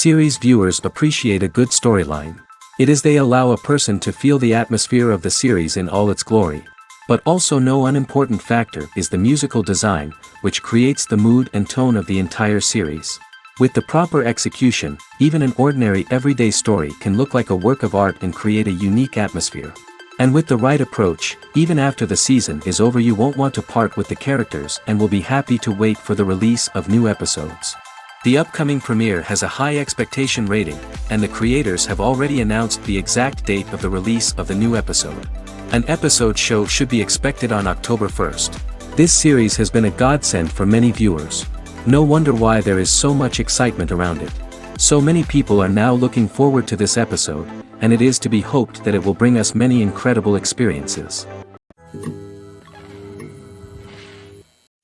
Series viewers appreciate a good storyline. It is they allow a person to feel the atmosphere of the series in all its glory. But also no unimportant factor is the musical design, which creates the mood and tone of the entire series. With the proper execution, even an ordinary everyday story can look like a work of art and create a unique atmosphere. And with the right approach, even after the season is over you won't want to part with the characters and will be happy to wait for the release of new episodes. The upcoming premiere has a high expectation rating, and the creators have already announced the exact date of the release of the new episode. An episode show should be expected on October 1st. This series has been a godsend for many viewers. No wonder why there is so much excitement around it. So many people are now looking forward to this episode, and it is to be hoped that it will bring us many incredible experiences.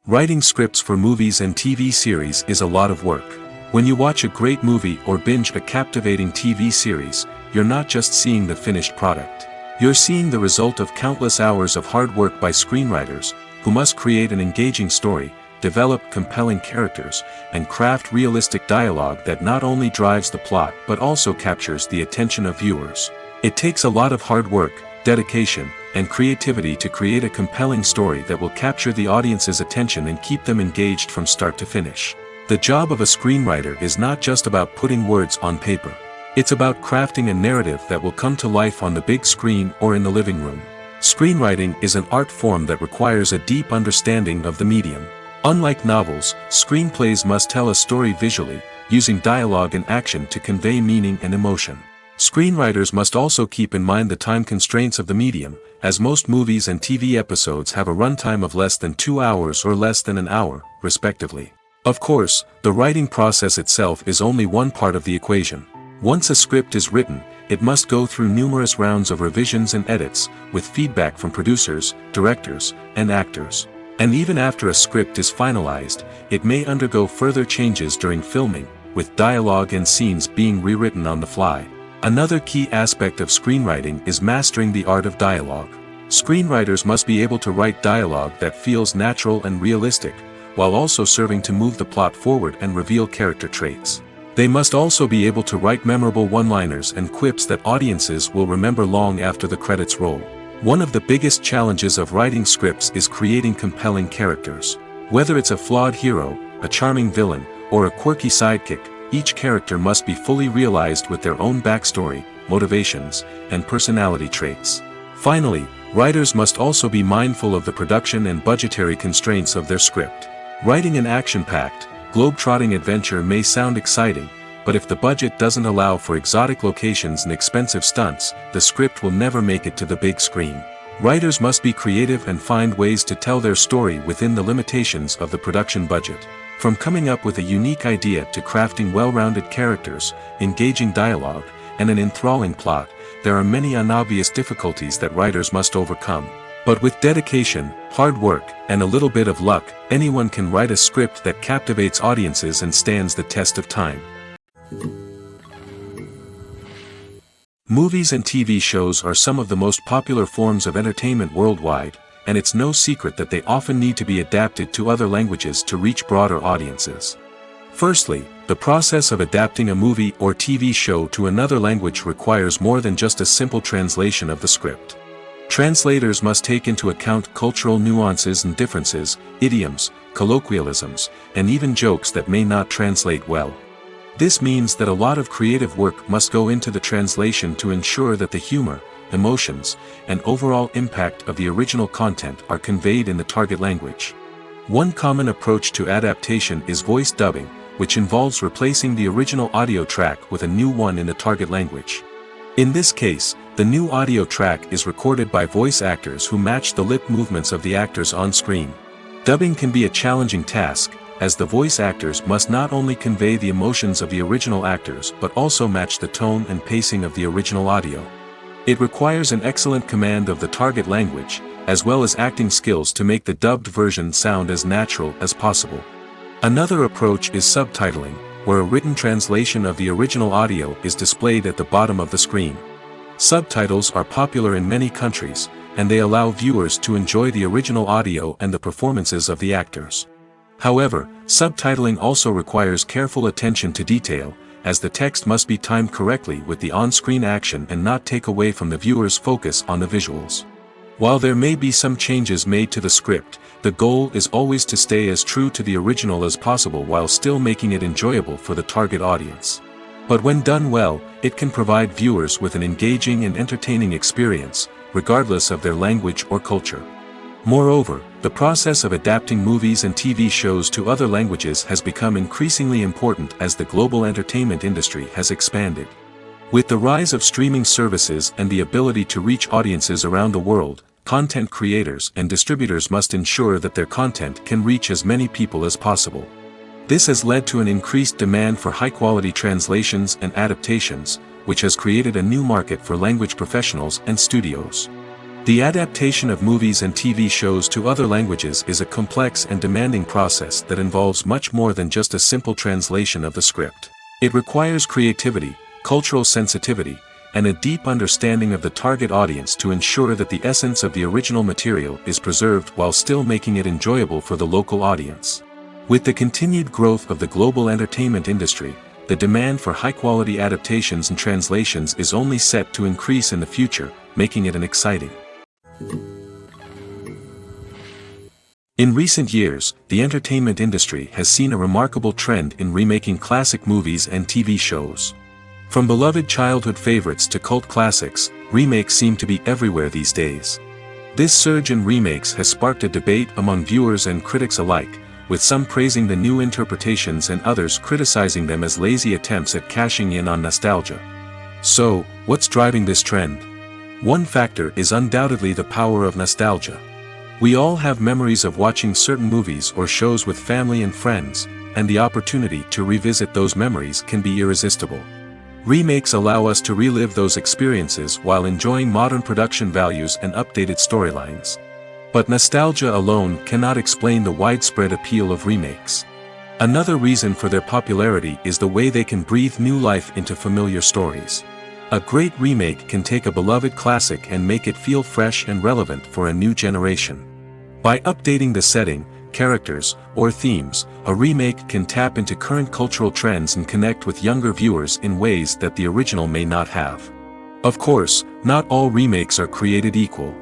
Writing scripts for movies and TV series is a lot of work. When you watch a great movie or binge a captivating TV series, you're not just seeing the finished product. You're seeing the result of countless hours of hard work by screenwriters, who must create an engaging story, develop compelling characters, and craft realistic dialogue that not only drives the plot but also captures the attention of viewers. It takes a lot of hard work, dedication, and creativity to create a compelling story that will capture the audience's attention and keep them engaged from start to finish. The job of a screenwriter is not just about putting words on paper. It's about crafting a narrative that will come to life on the big screen or in the living room. Screenwriting is an art form that requires a deep understanding of the medium. Unlike novels, screenplays must tell a story visually, using dialogue and action to convey meaning and emotion. Screenwriters must also keep in mind the time constraints of the medium, as most movies and TV episodes have a runtime of less than 2 hours or less than an hour, respectively. Of course, the writing process itself is only one part of the equation. Once a script is written, it must go through numerous rounds of revisions and edits, with feedback from producers, directors, and actors. And even after a script is finalized, it may undergo further changes during filming, with dialogue and scenes being rewritten on the fly. Another key aspect of screenwriting is mastering the art of dialogue. Screenwriters must be able to write dialogue that feels natural and realistic, while also serving to move the plot forward and reveal character traits. They must also be able to write memorable one-liners and quips that audiences will remember long after the credits roll. One of the biggest challenges of writing scripts is creating compelling characters. Whether it's a flawed hero, a charming villain, or a quirky sidekick, each character must be fully realized with their own backstory, motivations, and personality traits. Finally, writers must also be mindful of the production and budgetary constraints of their script. Writing an action-packed, globe-trotting adventure may sound exciting, but if the budget doesn't allow for exotic locations and expensive stunts, the script will never make it to the big screen. Writers must be creative and find ways to tell their story within the limitations of the production budget. From coming up with a unique idea to crafting well-rounded characters, engaging dialogue, and an enthralling plot, there are many unobvious difficulties that writers must overcome. But with dedication, hard work, and a little bit of luck, anyone can write a script that captivates audiences and stands the test of time. Movies and TV shows are some of the most popular forms of entertainment worldwide, and it's no secret that they often need to be adapted to other languages to reach broader audiences. Firstly, the process of adapting a movie or TV show to another language requires more than just a simple translation of the script. Translators must take into account cultural nuances and differences, idioms, colloquialisms, and even jokes that may not translate well. This means that a lot of creative work must go into the translation to ensure that the humor, emotions, and overall impact of the original content are conveyed in the target language. One common approach to adaptation is voice dubbing, which involves replacing the original audio track with a new one in the target language. In this case, the new audio track is recorded by voice actors who match the lip movements of the actors on screen. Dubbing can be a challenging task, as the voice actors must not only convey the emotions of the original actors but also match the tone and pacing of the original audio. It requires an excellent command of the target language, as well as acting skills to make the dubbed version sound as natural as possible. Another approach is subtitling, where a written translation of the original audio is displayed at the bottom of the screen. Subtitles are popular in many countries, and they allow viewers to enjoy the original audio and the performances of the actors. However, subtitling also requires careful attention to detail, as the text must be timed correctly with the on-screen action and not take away from the viewer's focus on the visuals. While there may be some changes made to the script, the goal is always to stay as true to the original as possible while still making it enjoyable for the target audience. But when done well, it can provide viewers with an engaging and entertaining experience, regardless of their language or culture. Moreover, the process of adapting movies and TV shows to other languages has become increasingly important as the global entertainment industry has expanded. With the rise of streaming services and the ability to reach audiences around the world, content creators and distributors must ensure that their content can reach as many people as possible. This has led to an increased demand for high-quality translations and adaptations, which has created a new market for language professionals and studios. The adaptation of movies and TV shows to other languages is a complex and demanding process that involves much more than just a simple translation of the script. It requires creativity, cultural sensitivity, and a deep understanding of the target audience to ensure that the essence of the original material is preserved while still making it enjoyable for the local audience. With the continued growth of the global entertainment industry, the demand for high-quality adaptations and translations is only set to increase in the future, making it an exciting. In recent years, the entertainment industry has seen a remarkable trend in remaking classic movies and TV shows. From beloved childhood favorites to cult classics, remakes seem to be everywhere these days. This surge in remakes has sparked a debate among viewers and critics alike, with some praising the new interpretations and others criticizing them as lazy attempts at cashing in on nostalgia. So, what's driving this trend? One factor is undoubtedly the power of nostalgia. We all have memories of watching certain movies or shows with family and friends, and the opportunity to revisit those memories can be irresistible. Remakes allow us to relive those experiences while enjoying modern production values and updated storylines. But nostalgia alone cannot explain the widespread appeal of remakes. Another reason for their popularity is the way they can breathe new life into familiar stories. A great remake can take a beloved classic and make it feel fresh and relevant for a new generation. By updating the setting, characters, or themes, a remake can tap into current cultural trends and connect with younger viewers in ways that the original may not have. Of course, not all remakes are created equal.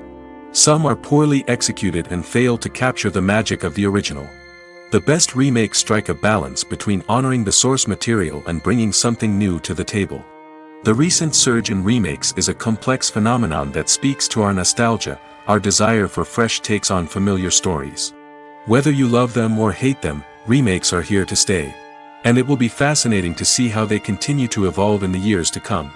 Some are poorly executed and fail to capture the magic of the original. The best remakes strike a balance between honoring the source material and bringing something new to the table. The recent surge in remakes is a complex phenomenon that speaks to our nostalgia, our desire for fresh takes on familiar stories. Whether you love them or hate them, remakes are here to stay. And it will be fascinating to see how they continue to evolve in the years to come.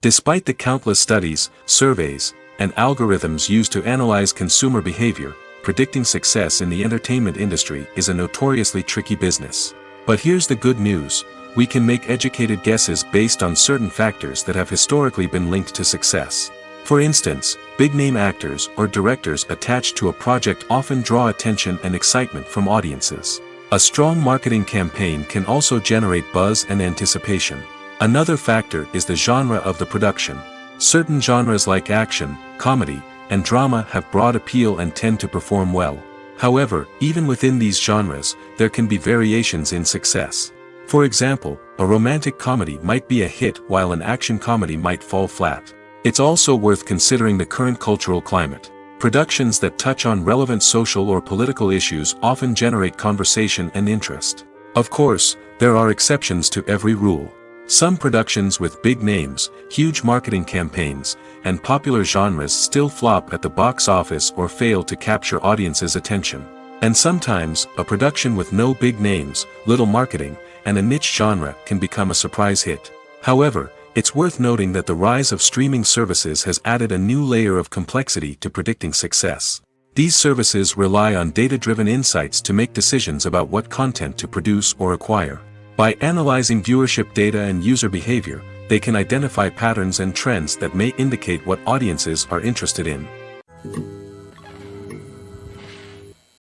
Despite the countless studies, surveys, and algorithms used to analyze consumer behavior, predicting success in the entertainment industry is a notoriously tricky business. But here's the good news: we can make educated guesses based on certain factors that have historically been linked to success. For instance, big-name actors or directors attached to a project often draw attention and excitement from audiences. A strong marketing campaign can also generate buzz and anticipation. Another factor is the genre of the production. Certain genres like action, comedy, and drama have broad appeal and tend to perform well. However, even within these genres, there can be variations in success. For example, a romantic comedy might be a hit while an action comedy might fall flat. It's also worth considering the current cultural climate. Productions that touch on relevant social or political issues often generate conversation and interest. Of course, there are exceptions to every rule. Some productions with big names, huge marketing campaigns, and popular genres still flop at the box office or fail to capture audiences' attention. And sometimes, a production with no big names, little marketing, and a niche genre can become a surprise hit. However, it's worth noting that the rise of streaming services has added a new layer of complexity to predicting success. These services rely on data-driven insights to make decisions about what content to produce or acquire. By analyzing viewership data and user behavior, they can identify patterns and trends that may indicate what audiences are interested in.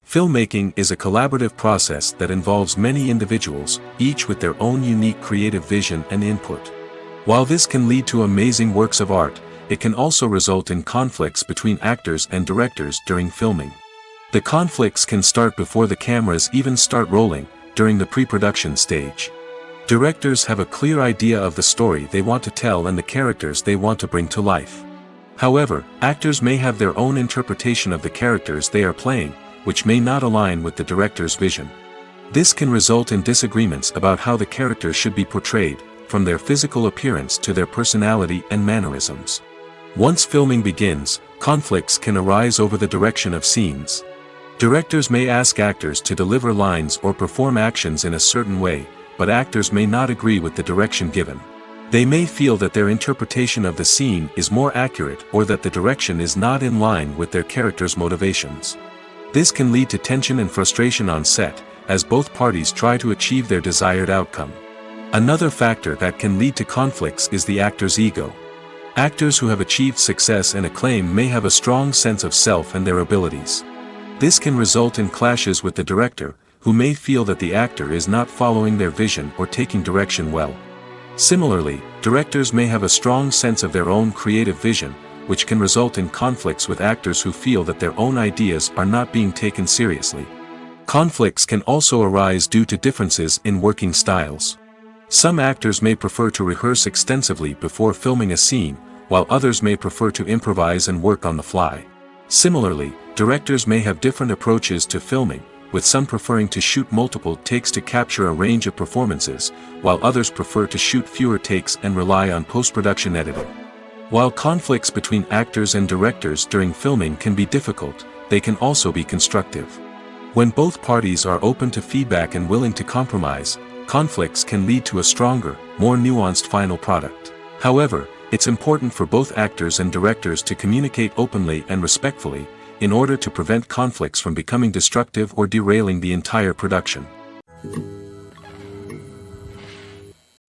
Filmmaking is a collaborative process that involves many individuals, each with their own unique creative vision and input. While this can lead to amazing works of art, it can also result in conflicts between actors and directors during filming. The conflicts can start before the cameras even start rolling, during the pre-production stage. Directors have a clear idea of the story they want to tell and the characters they want to bring to life. However, actors may have their own interpretation of the characters they are playing, which may not align with the director's vision. This can result in disagreements about how the characters should be portrayed, from their physical appearance to their personality and mannerisms. Once filming begins, conflicts can arise over the direction of scenes. Directors may ask actors to deliver lines or perform actions in a certain way, but actors may not agree with the direction given. They may feel that their interpretation of the scene is more accurate or that the direction is not in line with their character's motivations. This can lead to tension and frustration on set, as both parties try to achieve their desired outcome. Another factor that can lead to conflicts is the actor's ego. Actors who have achieved success and acclaim may have a strong sense of self and their abilities. This can result in clashes with the director, who may feel that the actor is not following their vision or taking direction well. Similarly, directors may have a strong sense of their own creative vision, which can result in conflicts with actors who feel that their own ideas are not being taken seriously. Conflicts can also arise due to differences in working styles. Some actors may prefer to rehearse extensively before filming a scene, while others may prefer to improvise and work on the fly. Similarly, directors may have different approaches to filming, with some preferring to shoot multiple takes to capture a range of performances, while others prefer to shoot fewer takes and rely on post-production editing. While conflicts between actors and directors during filming can be difficult, they can also be constructive. When both parties are open to feedback and willing to compromise, conflicts can lead to a stronger, more nuanced final product. However, it's important for both actors and directors to communicate openly and respectfully, in order to prevent conflicts from becoming destructive or derailing the entire production.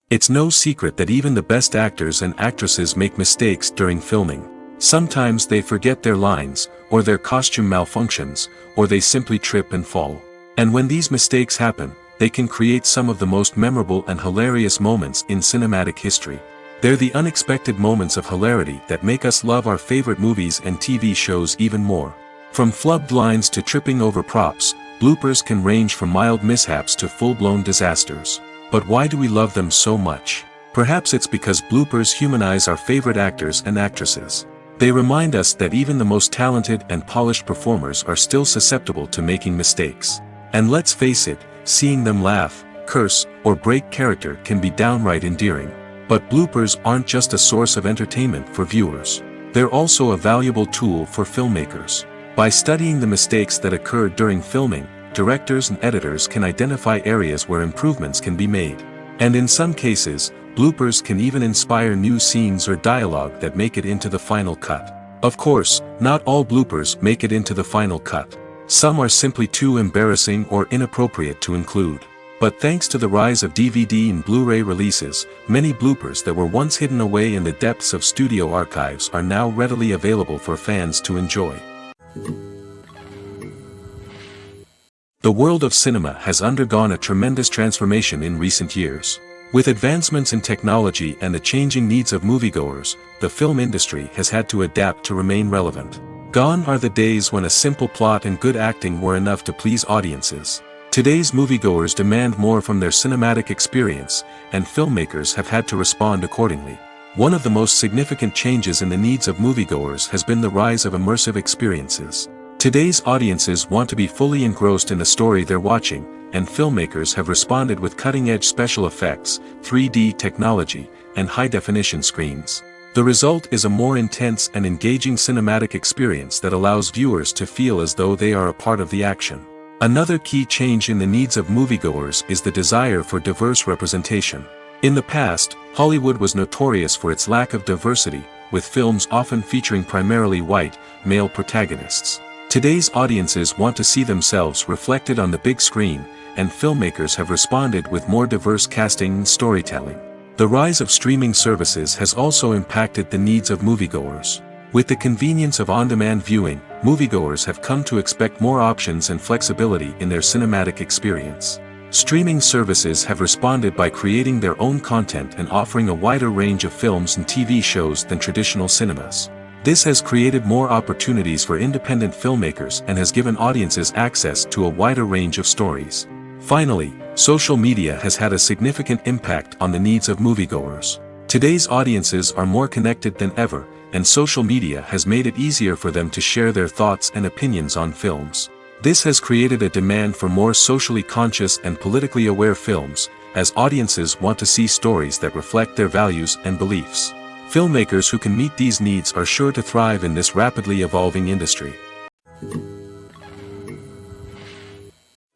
It's no secret that even the best actors and actresses make mistakes during filming. Sometimes they forget their lines, or their costume malfunctions, or they simply trip and fall. And when these mistakes happen, they can create some of the most memorable and hilarious moments in cinematic history. They're the unexpected moments of hilarity that make us love our favorite movies and TV shows even more. From flubbed lines to tripping over props, bloopers can range from mild mishaps to full-blown disasters. But why do we love them so much? Perhaps it's because bloopers humanize our favorite actors and actresses. They remind us that even the most talented and polished performers are still susceptible to making mistakes. And let's face it, seeing them laugh, curse, or break character can be downright endearing. But bloopers aren't just a source of entertainment for viewers. They're also a valuable tool for filmmakers. By studying the mistakes that occurred during filming, directors and editors can identify areas where improvements can be made. And in some cases, bloopers can even inspire new scenes or dialogue that make it into the final cut. Of course, not all bloopers make it into the final cut. Some are simply too embarrassing or inappropriate to include. But thanks to the rise of DVD and Blu-ray releases, many bloopers that were once hidden away in the depths of studio archives are now readily available for fans to enjoy. The world of cinema has undergone a tremendous transformation in recent years. With advancements in technology and the changing needs of moviegoers, the film industry has had to adapt to remain relevant. Gone are the days when a simple plot and good acting were enough to please audiences. Today's moviegoers demand more from their cinematic experience, and filmmakers have had to respond accordingly. One of the most significant changes in the needs of moviegoers has been the rise of immersive experiences. Today's audiences want to be fully engrossed in the story they're watching, and filmmakers have responded with cutting-edge special effects, 3D technology, and high-definition screens. The result is a more intense and engaging cinematic experience that allows viewers to feel as though they are a part of the action. Another key change in the needs of moviegoers is the desire for diverse representation. In the past, Hollywood was notorious for its lack of diversity, with films often featuring primarily white, male protagonists. Today's audiences want to see themselves reflected on the big screen, and filmmakers have responded with more diverse casting and storytelling. The rise of streaming services has also impacted the needs of moviegoers. With the convenience of on-demand viewing, moviegoers have come to expect more options and flexibility in their cinematic experience. Streaming services have responded by creating their own content and offering a wider range of films and TV shows than traditional cinemas. This has created more opportunities for independent filmmakers and has given audiences access to a wider range of stories. Finally, social media has had a significant impact on the needs of moviegoers. Today's audiences are more connected than ever, and social media has made it easier for them to share their thoughts and opinions on films. This has created a demand for more socially conscious and politically aware films, as audiences want to see stories that reflect their values and beliefs. Filmmakers who can meet these needs are sure to thrive in this rapidly evolving industry.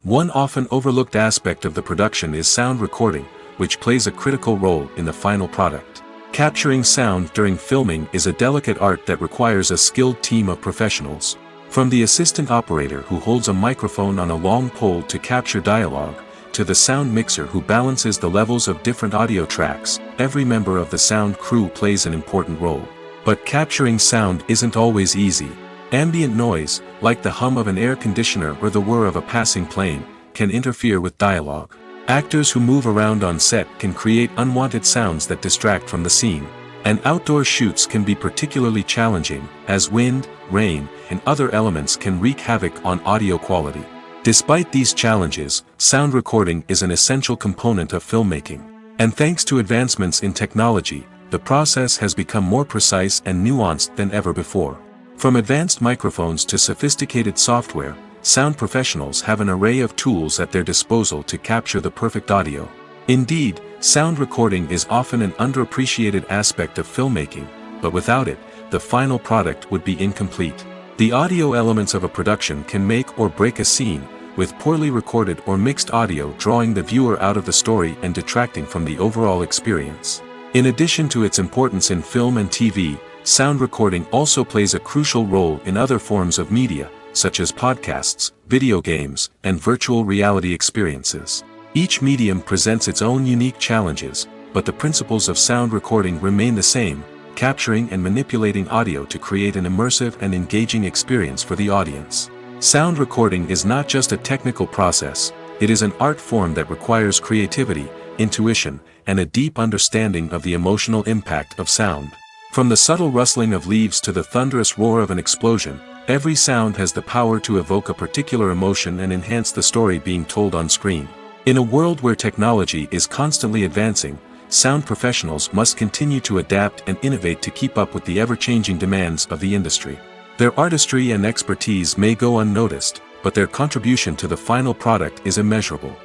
One often overlooked aspect of the production is sound recording, which plays a critical role in the final product. Capturing sound during filming is a delicate art that requires a skilled team of professionals. From the assistant operator who holds a microphone on a long pole to capture dialogue, to the sound mixer who balances the levels of different audio tracks, every member of the sound crew plays an important role. But capturing sound isn't always easy. Ambient noise, like the hum of an air conditioner or the whir of a passing plane, can interfere with dialogue. Actors who move around on set can create unwanted sounds that distract from the scene. And outdoor shoots can be particularly challenging, as wind, rain, and other elements can wreak havoc on audio quality. Despite these challenges, sound recording is an essential component of filmmaking. And thanks to advancements in technology, the process has become more precise and nuanced than ever before. From advanced microphones to sophisticated software, sound professionals have an array of tools at their disposal to capture the perfect audio. Indeed, sound recording is often an underappreciated aspect of filmmaking, but without it, the final product would be incomplete. The audio elements of a production can make or break a scene, with poorly recorded or mixed audio drawing the viewer out of the story and detracting from the overall experience. In addition to its importance in film and TV, sound recording also plays a crucial role in other forms of media, such as podcasts, video games, and virtual reality experiences. Each medium presents its own unique challenges, but the principles of sound recording remain the same, capturing and manipulating audio to create an immersive and engaging experience for the audience. Sound recording is not just a technical process, it is an art form that requires creativity, intuition, and a deep understanding of the emotional impact of sound. From the subtle rustling of leaves to the thunderous roar of an explosion, every sound has the power to evoke a particular emotion and enhance the story being told on screen. In a world where technology is constantly advancing, sound professionals must continue to adapt and innovate to keep up with the ever-changing demands of the industry. Their artistry and expertise may go unnoticed, but their contribution to the final product is immeasurable.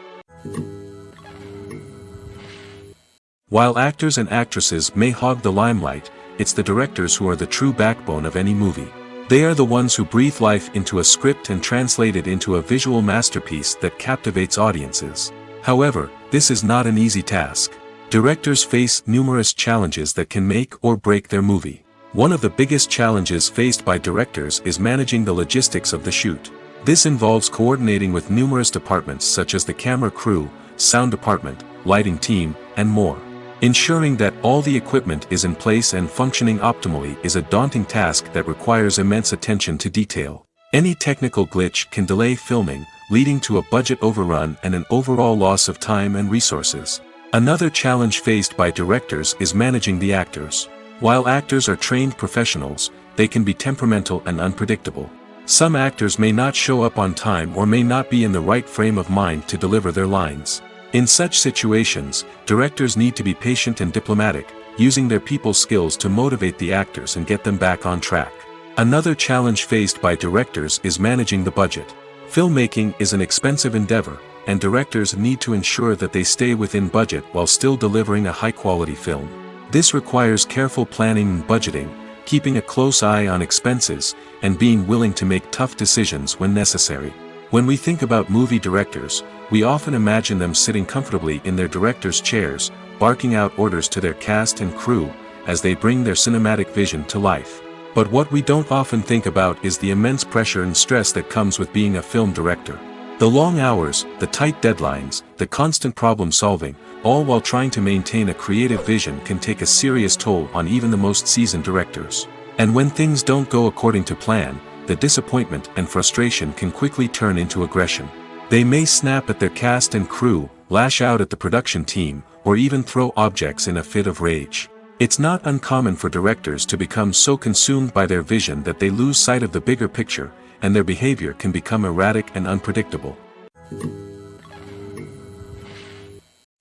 While actors and actresses may hog the limelight, it's the directors who are the true backbone of any movie. They are the ones who breathe life into a script and translate it into a visual masterpiece that captivates audiences. However, this is not an easy task. Directors face numerous challenges that can make or break their movie. One of the biggest challenges faced by directors is managing the logistics of the shoot. This involves coordinating with numerous departments such as the camera crew, sound department, lighting team, and more. Ensuring that all the equipment is in place and functioning optimally is a daunting task that requires immense attention to detail. Any technical glitch can delay filming, leading to a budget overrun and an overall loss of time and resources. Another challenge faced by directors is managing the actors. While actors are trained professionals, they can be temperamental and unpredictable. Some actors may not show up on time or may not be in the right frame of mind to deliver their lines. In such situations, directors need to be patient and diplomatic, using their people skills to motivate the actors and get them back on track. Another challenge faced by directors is managing the budget. Filmmaking is an expensive endeavor, and directors need to ensure that they stay within budget while still delivering a high-quality film. This requires careful planning and budgeting, keeping a close eye on expenses, and being willing to make tough decisions when necessary. When we think about movie directors, we often imagine them sitting comfortably in their director's chairs, barking out orders to their cast and crew, as they bring their cinematic vision to life. But what we don't often think about is the immense pressure and stress that comes with being a film director. The long hours, the tight deadlines, the constant problem solving, all while trying to maintain a creative vision can take a serious toll on even the most seasoned directors. And when things don't go according to plan, the disappointment and frustration can quickly turn into aggression. They may snap at their cast and crew, lash out at the production team, or even throw objects in a fit of rage. It's not uncommon for directors to become so consumed by their vision that they lose sight of the bigger picture, and their behavior can become erratic and unpredictable.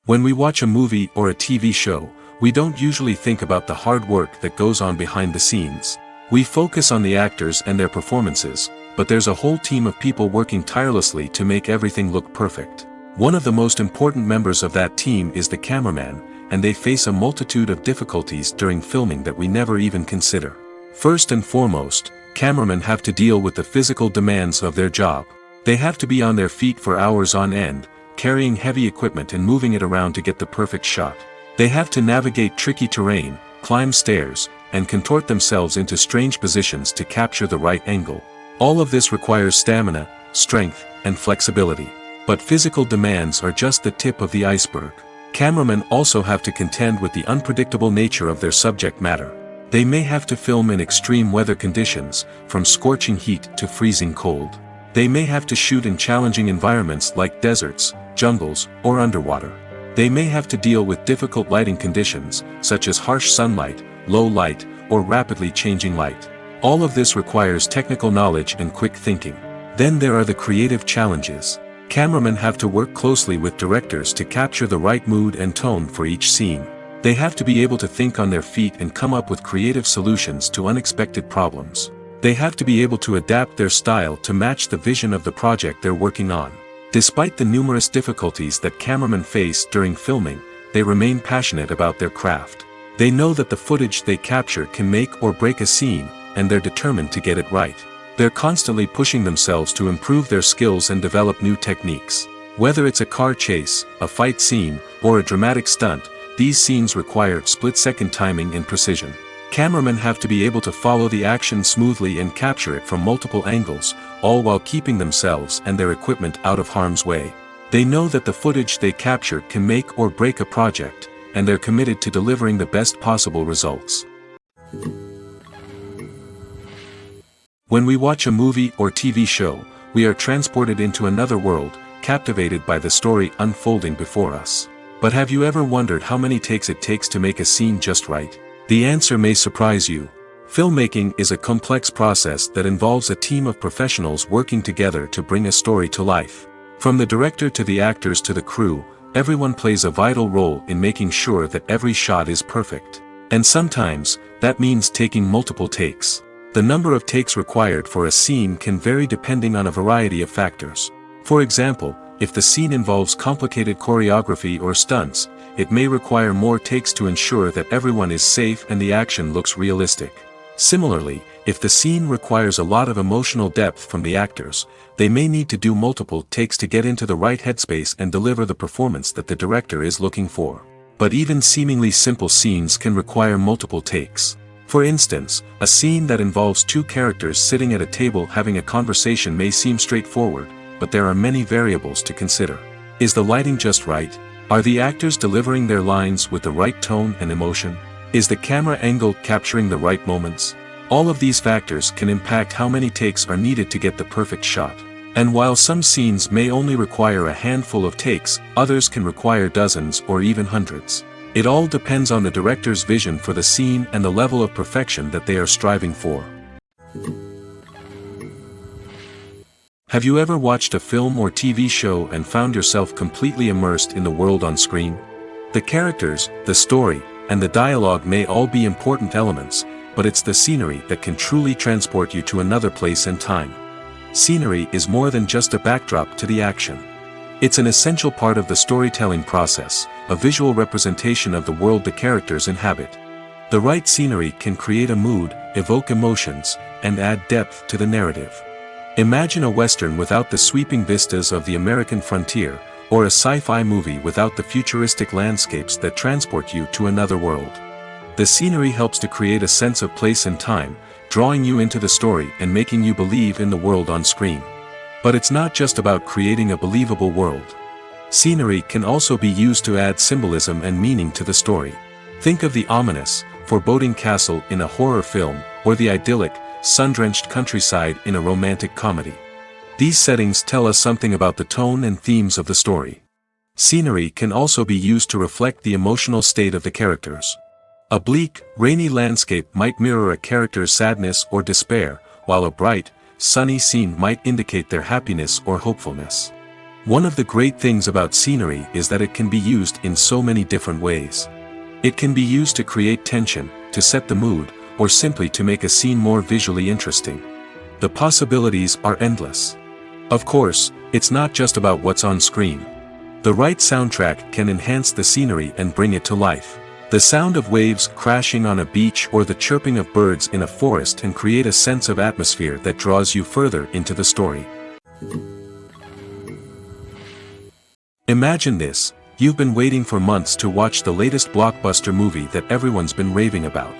When we watch a movie or a TV show, we don't usually think about the hard work that goes on behind the scenes. We focus on the actors and their performances, but there's a whole team of people working tirelessly to make everything look perfect. One of the most important members of that team is the cameraman, and they face a multitude of difficulties during filming that we never even consider. First and foremost, cameramen have to deal with the physical demands of their job. They have to be on their feet for hours on end, carrying heavy equipment and moving it around to get the perfect shot. They have to navigate tricky terrain, climb stairs, and contort themselves into strange positions to capture the right angle. All of this requires stamina, strength, and flexibility. But physical demands are just the tip of the iceberg. Cameramen also have to contend with the unpredictable nature of their subject matter. They may have to film in extreme weather conditions, from scorching heat to freezing cold. They may have to shoot in challenging environments like deserts, jungles, or underwater. They may have to deal with difficult lighting conditions, such as harsh sunlight, low light, or rapidly changing light. All of this requires technical knowledge and quick thinking. Then there are the creative challenges. Cameramen have to work closely with directors to capture the right mood and tone for each scene. They have to be able to think on their feet and come up with creative solutions to unexpected problems. They have to be able to adapt their style to match the vision of the project they're working on. Despite the numerous difficulties that cameramen face during filming, they remain passionate about their craft. They know that the footage they capture can make or break a scene, and they're determined to get it right. They're constantly pushing themselves to improve their skills and develop new techniques. Whether it's a car chase, a fight scene, or a dramatic stunt, these scenes require split-second timing and precision. Cameramen have to be able to follow the action smoothly and capture it from multiple angles, all while keeping themselves and their equipment out of harm's way. They know that the footage they capture can make or break a project, and they're committed to delivering the best possible results. When we watch a movie or TV show, we are transported into another world, captivated by the story unfolding before us. But have you ever wondered how many takes it takes to make a scene just right? The answer may surprise you. Filmmaking is a complex process that involves a team of professionals working together to bring a story to life. From the director to the actors to the crew, everyone plays a vital role in making sure that every shot is perfect. And sometimes, that means taking multiple takes. The number of takes required for a scene can vary depending on a variety of factors. For example, if the scene involves complicated choreography or stunts, it may require more takes to ensure that everyone is safe and the action looks realistic. Similarly, if the scene requires a lot of emotional depth from the actors, they may need to do multiple takes to get into the right headspace and deliver the performance that the director is looking for. But even seemingly simple scenes can require multiple takes. For instance, a scene that involves two characters sitting at a table having a conversation may seem straightforward, but there are many variables to consider. Is the lighting just right? Are the actors delivering their lines with the right tone and emotion? Is the camera angle capturing the right moments? All of these factors can impact how many takes are needed to get the perfect shot. And while some scenes may only require a handful of takes, others can require dozens or even hundreds. It all depends on the director's vision for the scene and the level of perfection that they are striving for. Have you ever watched a film or TV show and found yourself completely immersed in the world on screen? The characters, the story, and the dialogue may all be important elements, but it's the scenery that can truly transport you to another place and time. Scenery is more than just a backdrop to the action. It's an essential part of the storytelling process, a visual representation of the world the characters inhabit. The right scenery can create a mood, evoke emotions, and add depth to the narrative. Imagine a Western without the sweeping vistas of the American frontier, or a sci-fi movie without the futuristic landscapes that transport you to another world. The scenery helps to create a sense of place and time, drawing you into the story and making you believe in the world on screen. But it's not just about creating a believable world. Scenery can also be used to add symbolism and meaning to the story. Think of the ominous, foreboding castle in a horror film, or the idyllic, sun-drenched countryside in a romantic comedy. These settings tell us something about the tone and themes of the story. Scenery can also be used to reflect the emotional state of the characters. A bleak, rainy landscape might mirror a character's sadness or despair, while a bright, sunny scene might indicate their happiness or hopefulness. One of the great things about scenery is that it can be used in so many different ways. It can be used to create tension, to set the mood, or simply to make a scene more visually interesting. The possibilities are endless. Of course, it's not just about what's on screen. The right soundtrack can enhance the scenery and bring it to life. The sound of waves crashing on a beach or the chirping of birds in a forest can create a sense of atmosphere that draws you further into the story. Imagine this: you've been waiting for months to watch the latest blockbuster movie that everyone's been raving about.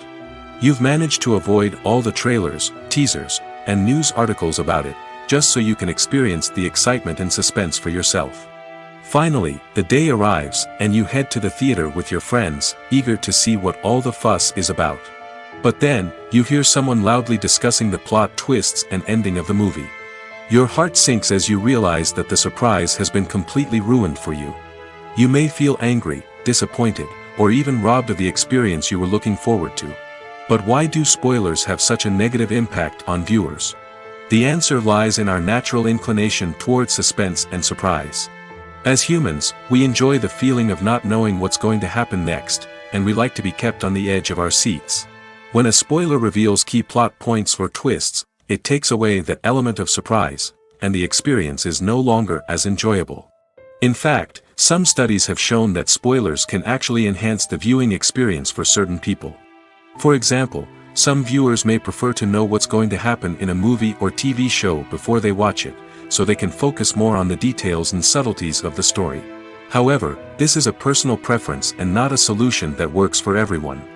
You've managed to avoid all the trailers, teasers, and news articles about it, just so you can experience the excitement and suspense for yourself. Finally, the day arrives, and you head to the theater with your friends, eager to see what all the fuss is about. But then, you hear someone loudly discussing the plot twists and ending of the movie. Your heart sinks as you realize that the surprise has been completely ruined for you. You may feel angry, disappointed, or even robbed of the experience you were looking forward to. But why do spoilers have such a negative impact on viewers? The answer lies in our natural inclination toward suspense and surprise. As humans, we enjoy the feeling of not knowing what's going to happen next, and we like to be kept on the edge of our seats. When a spoiler reveals key plot points or twists, it takes away that element of surprise, and the experience is no longer as enjoyable. In fact, some studies have shown that spoilers can actually enhance the viewing experience for certain people. For example, some viewers may prefer to know what's going to happen in a movie or TV show before they watch it, so they can focus more on the details and subtleties of the story. However, this is a personal preference and not a solution that works for everyone.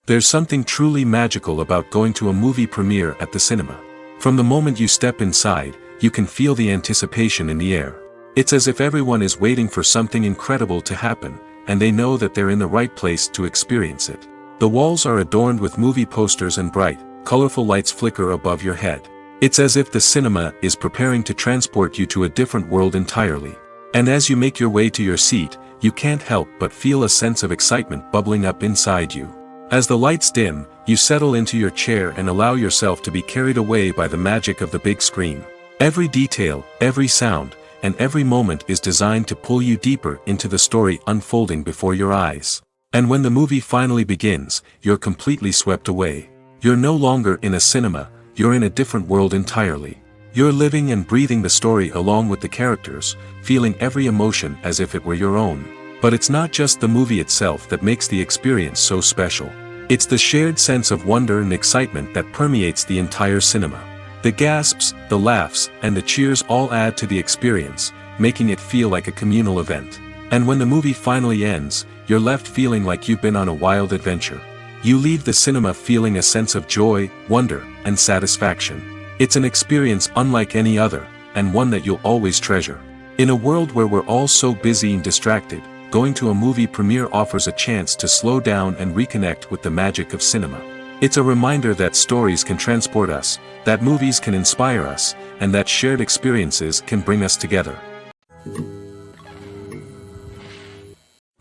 There's something truly magical about going to a movie premiere at the cinema. From the moment you step inside, you can feel the anticipation in the air. It's as if everyone is waiting for something incredible to happen, and they know that they're in the right place to experience it. The walls are adorned with movie posters and bright, colorful lights flicker above your head. It's as if the cinema is preparing to transport you to a different world entirely. And as you make your way to your seat, you can't help but feel a sense of excitement bubbling up inside you. As the lights dim, you settle into your chair and allow yourself to be carried away by the magic of the big screen. Every detail, every sound, and every moment is designed to pull you deeper into the story unfolding before your eyes. And when the movie finally begins, you're completely swept away. You're no longer in a cinema, you're in a different world entirely. You're living and breathing the story along with the characters, feeling every emotion as if it were your own. But it's not just the movie itself that makes the experience so special. It's the shared sense of wonder and excitement that permeates the entire cinema. The gasps, the laughs, and the cheers all add to the experience, making it feel like a communal event. And when the movie finally ends, you're left feeling like you've been on a wild adventure. You leave the cinema feeling a sense of joy, wonder, and satisfaction. It's an experience unlike any other, and one that you'll always treasure. In a world where we're all so busy and distracted, going to a movie premiere offers a chance to slow down and reconnect with the magic of cinema. It's a reminder that stories can transport us, that movies can inspire us, and that shared experiences can bring us together.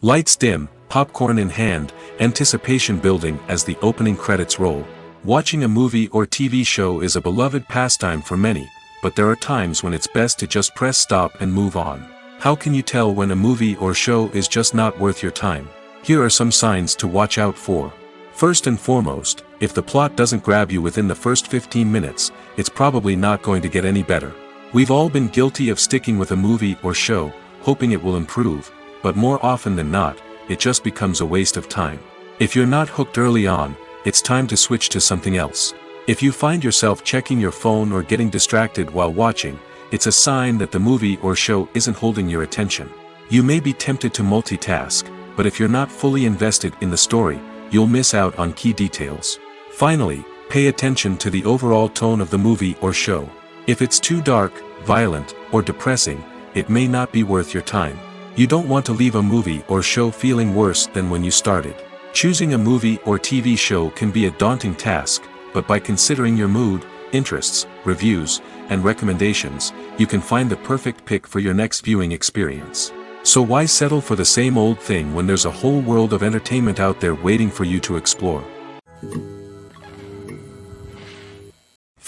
Lights dim, popcorn in hand, anticipation building as the opening credits roll. Watching a movie or TV show is a beloved pastime for many, but there are times when it's best to just press stop and move on. How can you tell when a movie or show is just not worth your time? Here are some signs to watch out for. First and foremost, if the plot doesn't grab you within the first 15 minutes, it's probably not going to get any better. We've all been guilty of sticking with a movie or show, hoping it will improve, but more often than not, it just becomes a waste of time. If you're not hooked early on, it's time to switch to something else. If you find yourself checking your phone or getting distracted while watching, it's a sign that the movie or show isn't holding your attention. You may be tempted to multitask, but if you're not fully invested in the story, you'll miss out on key details. Finally, pay attention to the overall tone of the movie or show. If it's too dark, violent, or depressing, it may not be worth your time. You don't want to leave a movie or show feeling worse than when you started. Choosing a movie or TV show can be a daunting task, but by considering your mood, interests, reviews, and recommendations, you can find the perfect pick for your next viewing experience. So why settle for the same old thing when there's a whole world of entertainment out there waiting for you to explore?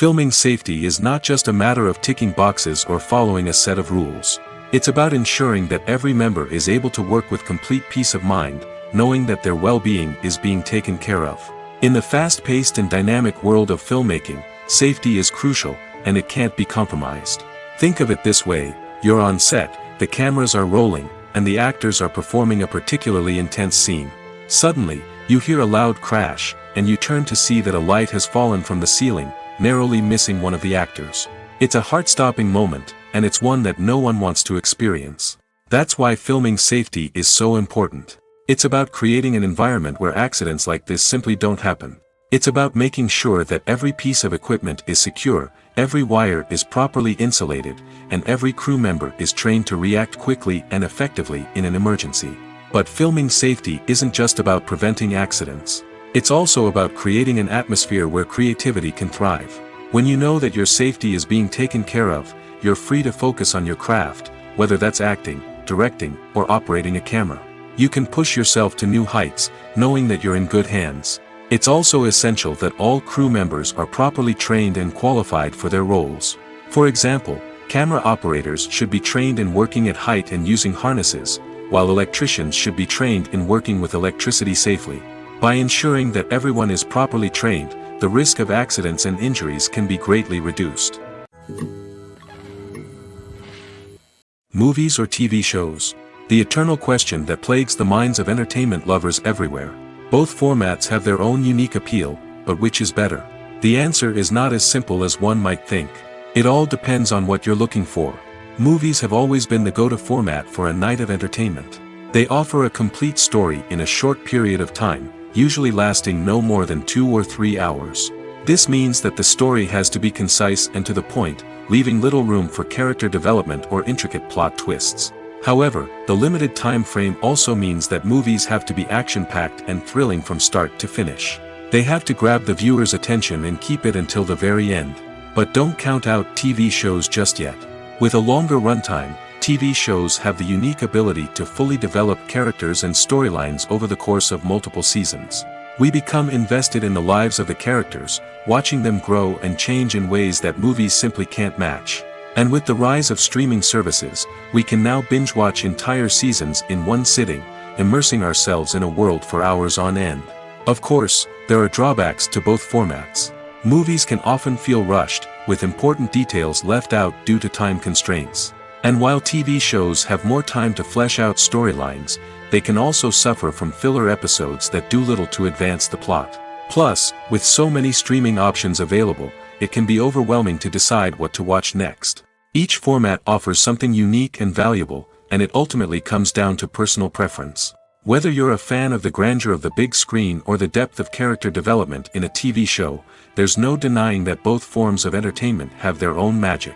Filming safety is not just a matter of ticking boxes or following a set of rules. It's about ensuring that every member is able to work with complete peace of mind, knowing that their well-being is being taken care of. In the fast-paced and dynamic world of filmmaking, safety is crucial, and it can't be compromised. Think of it this way: you're on set, the cameras are rolling, and the actors are performing a particularly intense scene. Suddenly, you hear a loud crash, and you turn to see that a light has fallen from the ceiling, narrowly missing one of the actors. It's a heart-stopping moment, and it's one that no one wants to experience. That's why filming safety is so important. It's about creating an environment where accidents like this simply don't happen. It's about making sure that every piece of equipment is secure, every wire is properly insulated, and every crew member is trained to react quickly and effectively in an emergency. But filming safety isn't just about preventing accidents. It's also about creating an atmosphere where creativity can thrive. When you know that your safety is being taken care of, you're free to focus on your craft, whether that's acting, directing, or operating a camera. You can push yourself to new heights, knowing that you're in good hands. It's also essential that all crew members are properly trained and qualified for their roles. For example, camera operators should be trained in working at height and using harnesses, while electricians should be trained in working with electricity safely. By ensuring that everyone is properly trained, the risk of accidents and injuries can be greatly reduced. Movies or TV shows? The eternal question that plagues the minds of entertainment lovers everywhere. Both formats have their own unique appeal, but which is better? The answer is not as simple as one might think. It all depends on what you're looking for. Movies have always been the go-to format for a night of entertainment. They offer a complete story in a short period of time, usually lasting no more than 2 or 3 hours. This means that the story has to be concise and to the point, leaving little room for character development or intricate plot twists. However, the limited time frame also means that movies have to be action-packed and thrilling from start to finish. They have to grab the viewer's attention and keep it until the very end. But don't count out TV shows just yet. With a longer runtime, TV shows have the unique ability to fully develop characters and storylines over the course of multiple seasons. We become invested in the lives of the characters, watching them grow and change in ways that movies simply can't match. And with the rise of streaming services, we can now binge-watch entire seasons in one sitting, immersing ourselves in a world for hours on end. Of course, there are drawbacks to both formats. Movies can often feel rushed, with important details left out due to time constraints. And while TV shows have more time to flesh out storylines, they can also suffer from filler episodes that do little to advance the plot. Plus, with so many streaming options available, it can be overwhelming to decide what to watch next. Each format offers something unique and valuable, and it ultimately comes down to personal preference. Whether you're a fan of the grandeur of the big screen or the depth of character development in a TV show, there's no denying that both forms of entertainment have their own magic.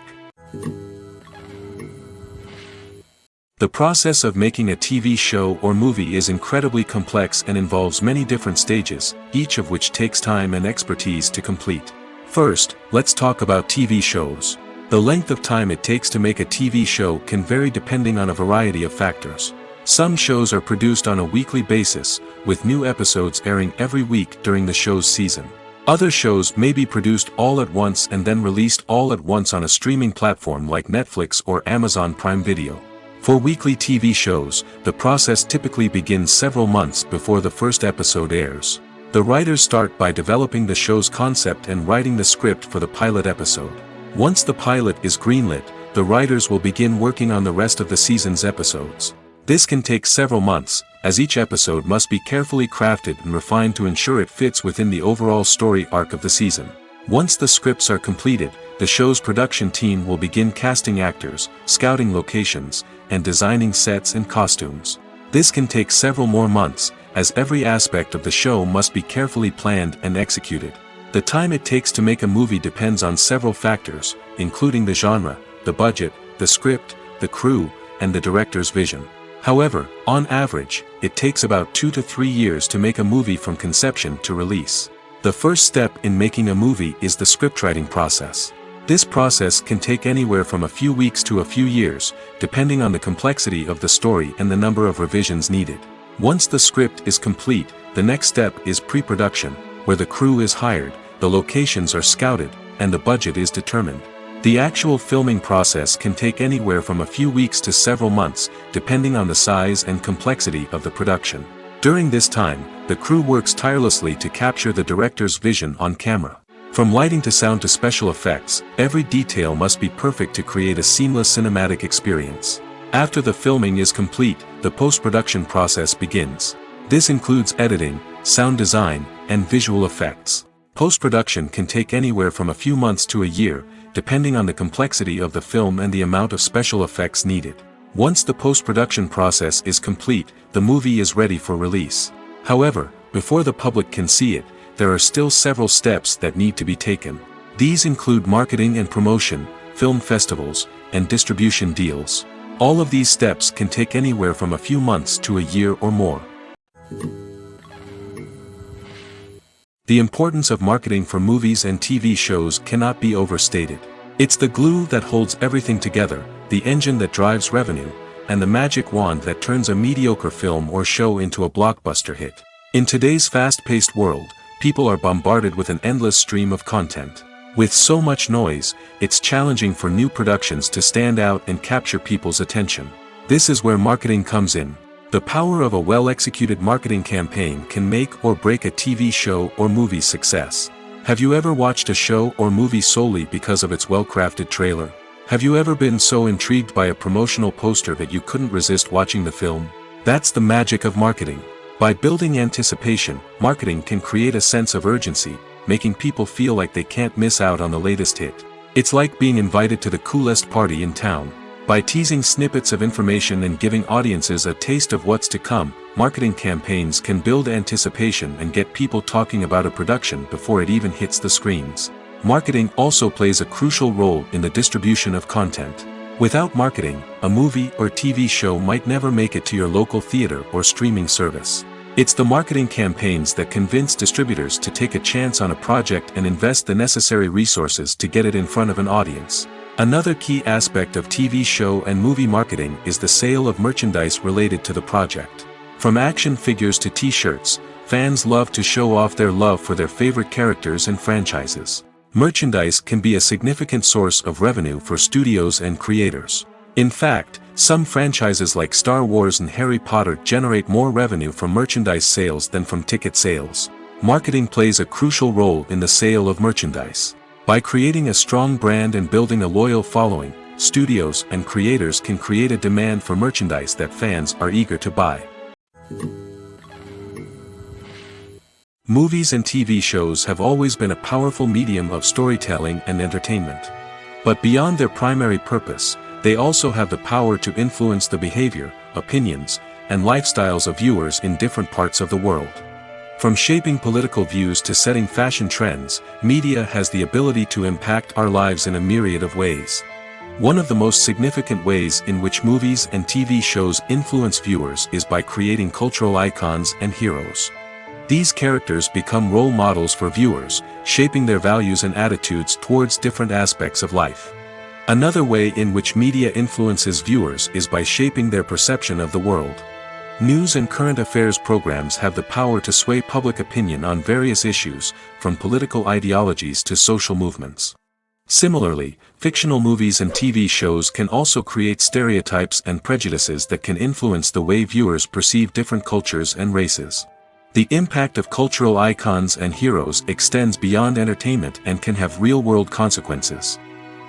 The process of making a TV show or movie is incredibly complex and involves many different stages, each of which takes time and expertise to complete. First, let's talk about TV shows. The length of time it takes to make a TV show can vary depending on a variety of factors. Some shows are produced on a weekly basis, with new episodes airing every week during the show's season. Other shows may be produced all at once and then released all at once on a streaming platform like Netflix or Amazon Prime Video. For weekly TV shows, the process typically begins several months before the first episode airs. The writers start by developing the show's concept and writing the script for the pilot episode. Once the pilot is greenlit, the writers will begin working on the rest of the season's episodes. This can take several months, as each episode must be carefully crafted and refined to ensure it fits within the overall story arc of the season. Once the scripts are completed, the show's production team will begin casting actors, scouting locations, and designing sets and costumes. This can take several more months, as every aspect of the show must be carefully planned and executed. The time it takes to make a movie depends on several factors, including the genre, the budget, the script, the crew, and the director's vision. However, on average, it takes about 2 to 3 years to make a movie from conception to release. The first step in making a movie is the scriptwriting process. This process can take anywhere from a few weeks to a few years, depending on the complexity of the story and the number of revisions needed. Once the script is complete, the next step is pre-production, where the crew is hired, the locations are scouted, and the budget is determined. The actual filming process can take anywhere from a few weeks to several months, depending on the size and complexity of the production. During this time, the crew works tirelessly to capture the director's vision on camera. From lighting to sound to special effects, every detail must be perfect to create a seamless cinematic experience. After the filming is complete, the post-production process begins. This includes editing, sound design, and visual effects. Post-production can take anywhere from a few months to a year, depending on the complexity of the film and the amount of special effects needed. Once the post-production process is complete, the movie is ready for release. However, before the public can see it, there are still several steps that need to be taken. These include marketing and promotion, film festivals, and distribution deals. All of these steps can take anywhere from a few months to a year or more. The importance of marketing for movies and TV shows cannot be overstated. It's the glue that holds everything together, the engine that drives revenue, and the magic wand that turns a mediocre film or show into a blockbuster hit. In today's fast-paced world, people are bombarded with an endless stream of content. With so much noise, it's challenging for new productions to stand out and capture people's attention. This is where marketing comes in. The power of a well-executed marketing campaign can make or break a TV show or movie's success. Have you ever watched a show or movie solely because of its well-crafted trailer? Have you ever been so intrigued by a promotional poster that you couldn't resist watching the film? That's the magic of marketing. By building anticipation, marketing can create a sense of urgency, making people feel like they can't miss out on the latest hit. It's like being invited to the coolest party in town. By teasing snippets of information and giving audiences a taste of what's to come, marketing campaigns can build anticipation and get people talking about a production before it even hits the screens. Marketing also plays a crucial role in the distribution of content. Without marketing, a movie or TV show might never make it to your local theater or streaming service. It's the marketing campaigns that convince distributors to take a chance on a project and invest the necessary resources to get it in front of an audience. Another key aspect of TV show and movie marketing is the sale of merchandise related to the project. From action figures to t-shirts, fans love to show off their love for their favorite characters and franchises. Merchandise can be a significant source of revenue for studios and creators. In fact, some franchises like Star Wars and Harry Potter generate more revenue from merchandise sales than from ticket sales. Marketing plays a crucial role in the sale of merchandise. By creating a strong brand and building a loyal following, studios and creators can create a demand for merchandise that fans are eager to buy. Movies and TV shows have always been a powerful medium of storytelling and entertainment. But beyond their primary purpose, they also have the power to influence the behavior, opinions, and lifestyles of viewers in different parts of the world. From shaping political views to setting fashion trends, media has the ability to impact our lives in a myriad of ways. One of the most significant ways in which movies and TV shows influence viewers is by creating cultural icons and heroes. These characters become role models for viewers, shaping their values and attitudes towards different aspects of life. Another way in which media influences viewers is by shaping their perception of the world. News and current affairs programs have the power to sway public opinion on various issues, from political ideologies to social movements. Similarly, fictional movies and TV shows can also create stereotypes and prejudices that can influence the way viewers perceive different cultures and races. The impact of cultural icons and heroes extends beyond entertainment and can have real-world consequences.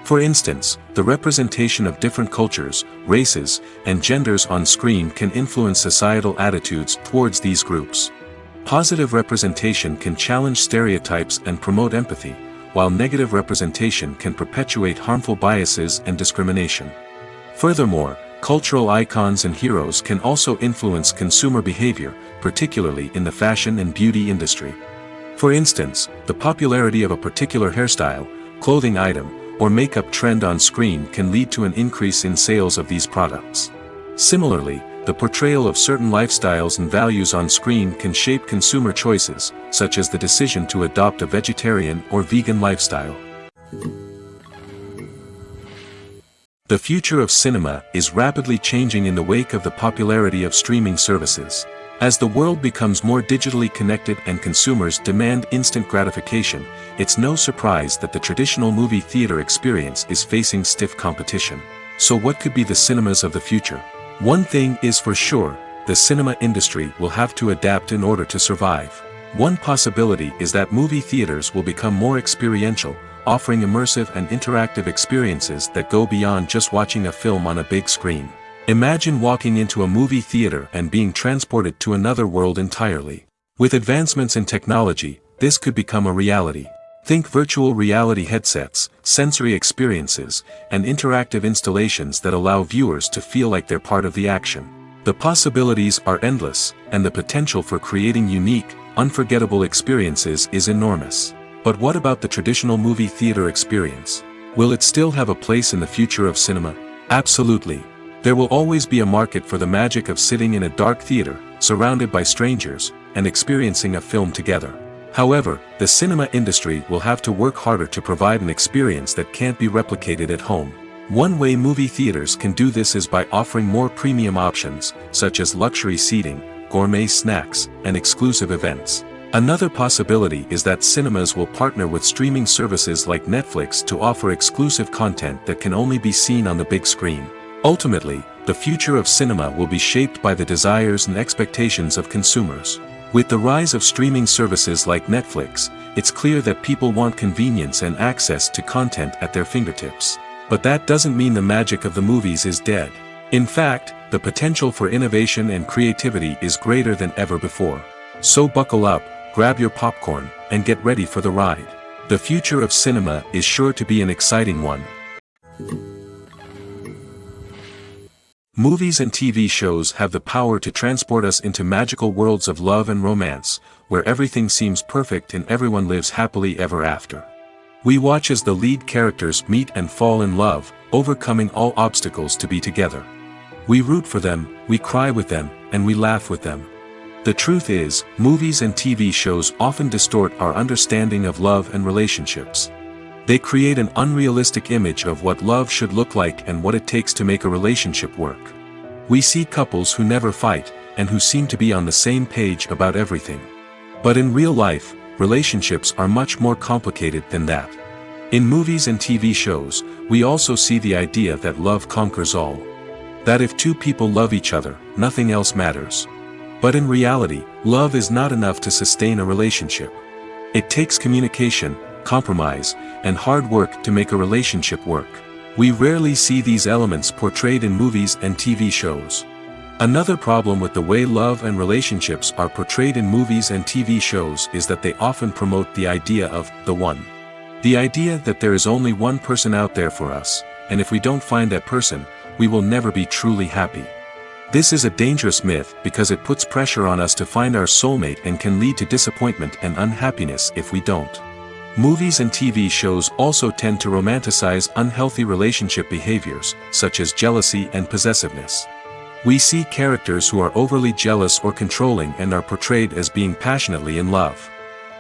For instance, the representation of different cultures, races, and genders on screen can influence societal attitudes towards these groups. Positive representation can challenge stereotypes and promote empathy, while negative representation can perpetuate harmful biases and discrimination. Furthermore, cultural icons and heroes can also influence consumer behavior, particularly in the fashion and beauty industry. For instance, the popularity of a particular hairstyle, clothing item, or makeup trend on screen can lead to an increase in sales of these products. Similarly, the portrayal of certain lifestyles and values on screen can shape consumer choices, such as the decision to adopt a vegetarian or vegan lifestyle. The future of cinema is rapidly changing in the wake of the popularity of streaming services. As the world becomes more digitally connected and consumers demand instant gratification, it's no surprise that the traditional movie theater experience is facing stiff competition. So what could be the cinemas of the future? One thing is for sure, the cinema industry will have to adapt in order to survive. One possibility is that movie theaters will become more experiential, offering immersive and interactive experiences that go beyond just watching a film on a big screen. Imagine walking into a movie theater and being transported to another world entirely. With advancements in technology, this could become a reality. Think virtual reality headsets, sensory experiences, and interactive installations that allow viewers to feel like they're part of the action. The possibilities are endless, and the potential for creating unique, unforgettable experiences is enormous. But what about the traditional movie theater experience? Will it still have a place in the future of cinema? Absolutely. There will always be a market for the magic of sitting in a dark theater, surrounded by strangers, and experiencing a film together. However, the cinema industry will have to work harder to provide an experience that can't be replicated at home. One way movie theaters can do this is by offering more premium options, such as luxury seating, gourmet snacks, and exclusive events. Another possibility is that cinemas will partner with streaming services like Netflix to offer exclusive content that can only be seen on the big screen. Ultimately, the future of cinema will be shaped by the desires and expectations of consumers. With the rise of streaming services like Netflix, it's clear that people want convenience and access to content at their fingertips. But that doesn't mean the magic of the movies is dead. In fact, the potential for innovation and creativity is greater than ever before. So buckle up, grab your popcorn, and get ready for the ride. The future of cinema is sure to be an exciting one. Movies and TV shows have the power to transport us into magical worlds of love and romance, where everything seems perfect and everyone lives happily ever after. We watch as the lead characters meet and fall in love, overcoming all obstacles to be together. We root for them, we cry with them, and we laugh with them. The truth is, movies and TV shows often distort our understanding of love and relationships. They create an unrealistic image of what love should look like and what it takes to make a relationship work. We see couples who never fight, and who seem to be on the same page about everything. But in real life, relationships are much more complicated than that. In movies and TV shows, we also see the idea that love conquers all. That if two people love each other, nothing else matters. But in reality, love is not enough to sustain a relationship. It takes communication, compromise, and hard work to make a relationship work. We rarely see these elements portrayed in movies and TV shows. Another problem with the way love and relationships are portrayed in movies and TV shows is that they often promote the idea of the one. The idea that there is only one person out there for us, and if we don't find that person, we will never be truly happy. This is a dangerous myth because it puts pressure on us to find our soulmate and can lead to disappointment and unhappiness if we don't. Movies and TV shows also tend to romanticize unhealthy relationship behaviors, such as jealousy and possessiveness. We see characters who are overly jealous or controlling and are portrayed as being passionately in love.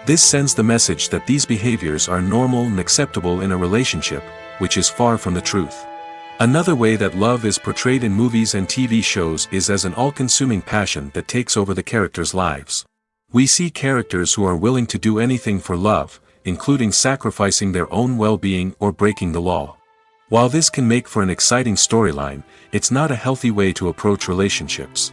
This sends the message that these behaviors are normal and acceptable in a relationship, which is far from the truth. Another way that love is portrayed in movies and TV shows is as an all-consuming passion that takes over the characters' lives. We see characters who are willing to do anything for love, including sacrificing their own well-being or breaking the law. While this can make for an exciting storyline, it's not a healthy way to approach relationships.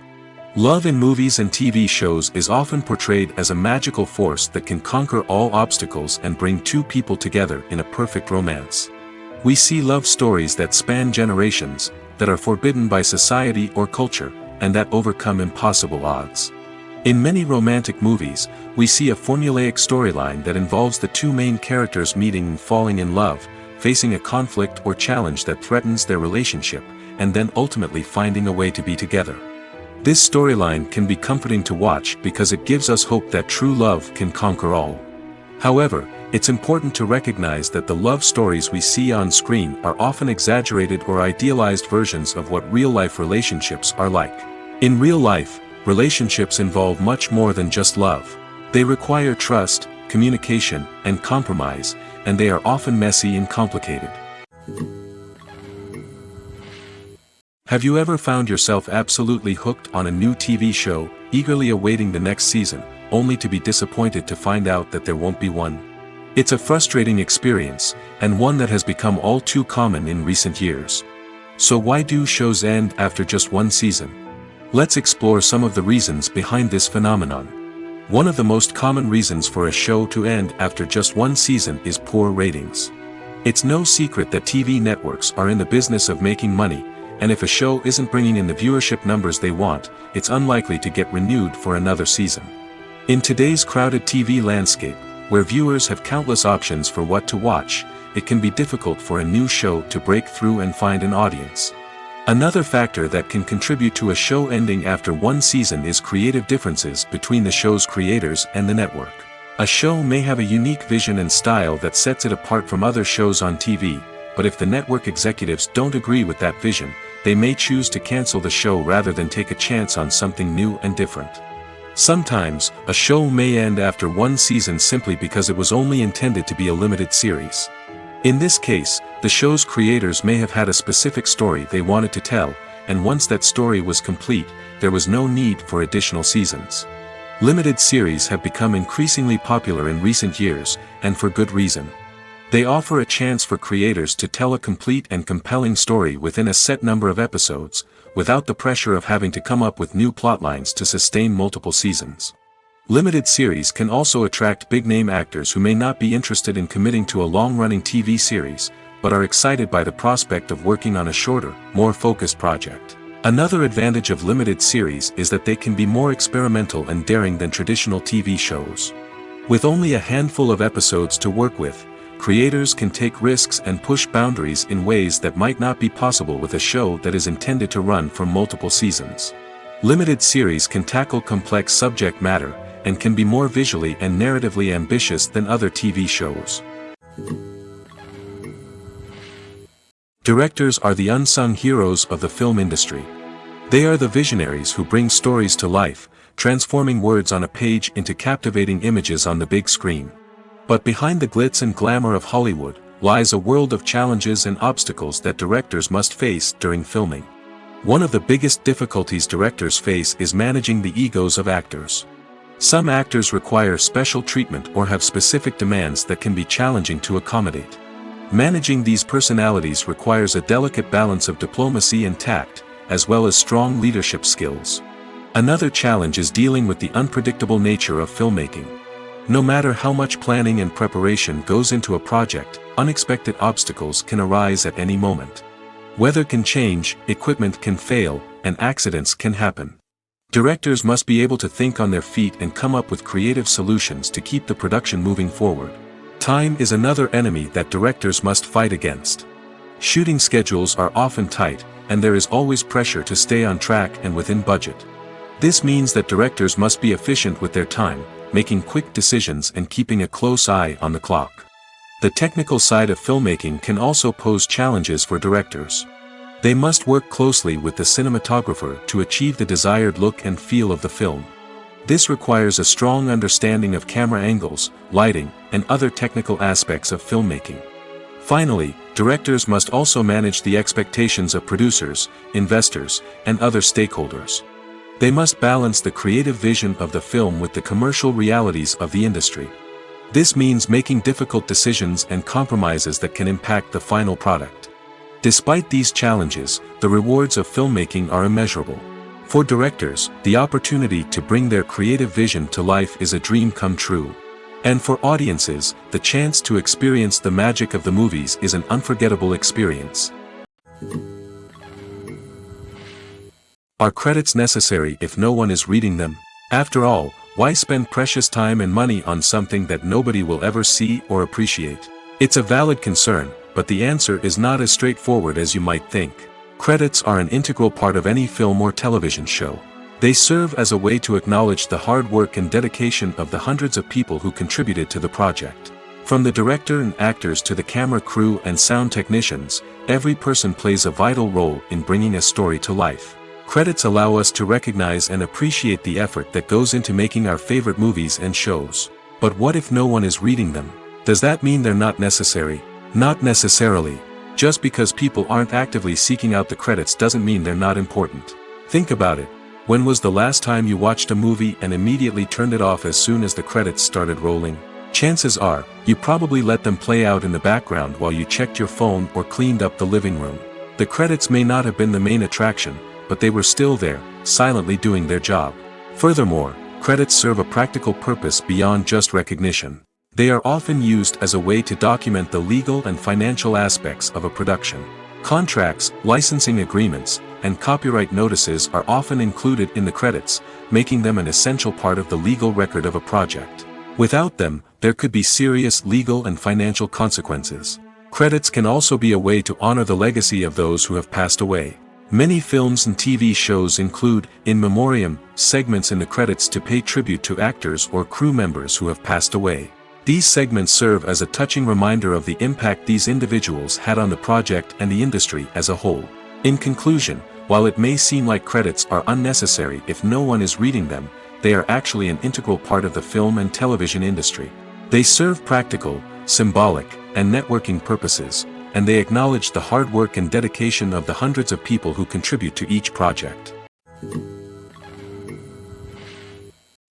Love in movies and TV shows is often portrayed as a magical force that can conquer all obstacles and bring two people together in a perfect romance. We see love stories that span generations, that are forbidden by society or culture, and that overcome impossible odds. In many romantic movies, we see a formulaic storyline that involves the two main characters meeting and falling in love, facing a conflict or challenge that threatens their relationship, and then ultimately finding a way to be together. This storyline can be comforting to watch because it gives us hope that true love can conquer all. However, it's important to recognize that the love stories we see on screen are often exaggerated or idealized versions of what real-life relationships are like. In real life, relationships involve much more than just love. They require trust, communication, and compromise, and they are often messy and complicated. Have you ever found yourself absolutely hooked on a new TV show, eagerly awaiting the next season, only to be disappointed to find out that there won't be one? It's a frustrating experience, and one that has become all too common in recent years. So why do shows end after just one season? Let's explore some of the reasons behind this phenomenon. One of the most common reasons for a show to end after just one season is poor ratings. It's no secret that TV networks are in the business of making money, and if a show isn't bringing in the viewership numbers they want, it's unlikely to get renewed for another season. In today's crowded TV landscape, where viewers have countless options for what to watch, it can be difficult for a new show to break through and find an audience. Another factor that can contribute to a show ending after one season is creative differences between the show's creators and the network. A show may have a unique vision and style that sets it apart from other shows on TV, but if the network executives don't agree with that vision, they may choose to cancel the show rather than take a chance on something new and different. Sometimes, a show may end after one season simply because it was only intended to be a limited series. In this case, the show's creators may have had a specific story they wanted to tell, and once that story was complete, there was no need for additional seasons. Limited series have become increasingly popular in recent years, and for good reason. They offer a chance for creators to tell a complete and compelling story within a set number of episodes, without the pressure of having to come up with new plotlines to sustain multiple seasons. Limited series can also attract big-name actors who may not be interested in committing to a long-running TV series, but are excited by the prospect of working on a shorter, more focused project. Another advantage of limited series is that they can be more experimental and daring than traditional TV shows. With only a handful of episodes to work with, creators can take risks and push boundaries in ways that might not be possible with a show that is intended to run for multiple seasons. Limited series can tackle complex subject matter, and can be more visually and narratively ambitious than other TV shows. Directors are the unsung heroes of the film industry. They are the visionaries who bring stories to life, transforming words on a page into captivating images on the big screen. But behind the glitz and glamour of Hollywood, lies a world of challenges and obstacles that directors must face during filming. One of the biggest difficulties directors face is managing the egos of actors. Some actors require special treatment or have specific demands that can be challenging to accommodate. Managing these personalities requires a delicate balance of diplomacy and tact, as well as strong leadership skills. Another challenge is dealing with the unpredictable nature of filmmaking. No matter how much planning and preparation goes into a project, unexpected obstacles can arise at any moment. Weather can change, equipment can fail, and accidents can happen. Directors must be able to think on their feet and come up with creative solutions to keep the production moving forward. Time is another enemy that directors must fight against. Shooting schedules are often tight, and there is always pressure to stay on track and within budget. This means that directors must be efficient with their time, making quick decisions and keeping a close eye on the clock. The technical side of filmmaking can also pose challenges for directors. They must work closely with the cinematographer to achieve the desired look and feel of the film. This requires a strong understanding of camera angles, lighting, and other technical aspects of filmmaking. Finally, directors must also manage the expectations of producers, investors, and other stakeholders. They must balance the creative vision of the film with the commercial realities of the industry. This means making difficult decisions and compromises that can impact the final product. Despite these challenges, the rewards of filmmaking are immeasurable. For directors, the opportunity to bring their creative vision to life is a dream come true. And for audiences, the chance to experience the magic of the movies is an unforgettable experience. Are credits necessary if no one is reading them? After all, why spend precious time and money on something that nobody will ever see or appreciate? It's a valid concern, but the answer is not as straightforward as you might think. Credits are an integral part of any film or television show. They serve as a way to acknowledge the hard work and dedication of the hundreds of people who contributed to the project. From the director and actors to the camera crew and sound technicians, every person plays a vital role in bringing a story to life. Credits allow us to recognize and appreciate the effort that goes into making our favorite movies and shows. But what if no one is reading them? Does that mean they're not necessary? Not necessarily. Just because people aren't actively seeking out the credits doesn't mean they're not important. Think about it. When was the last time you watched a movie and immediately turned it off as soon as the credits started rolling? Chances are, you probably let them play out in the background while you checked your phone or cleaned up the living room. The credits may not have been the main attraction, but they were still there, silently doing their job. Furthermore, credits serve a practical purpose beyond just recognition. They are often used as a way to document the legal and financial aspects of a production. Contracts, licensing agreements, and copyright notices are often included in the credits, making them an essential part of the legal record of a project. Without them, there could be serious legal and financial consequences. Credits can also be a way to honor the legacy of those who have passed away. Many films and TV shows include, in memoriam, segments in the credits to pay tribute to actors or crew members who have passed away. These segments serve as a touching reminder of the impact these individuals had on the project and the industry as a whole. In conclusion, while it may seem like credits are unnecessary if no one is reading them, they are actually an integral part of the film and television industry. They serve practical, symbolic, and networking purposes, and they acknowledge the hard work and dedication of the hundreds of people who contribute to each project.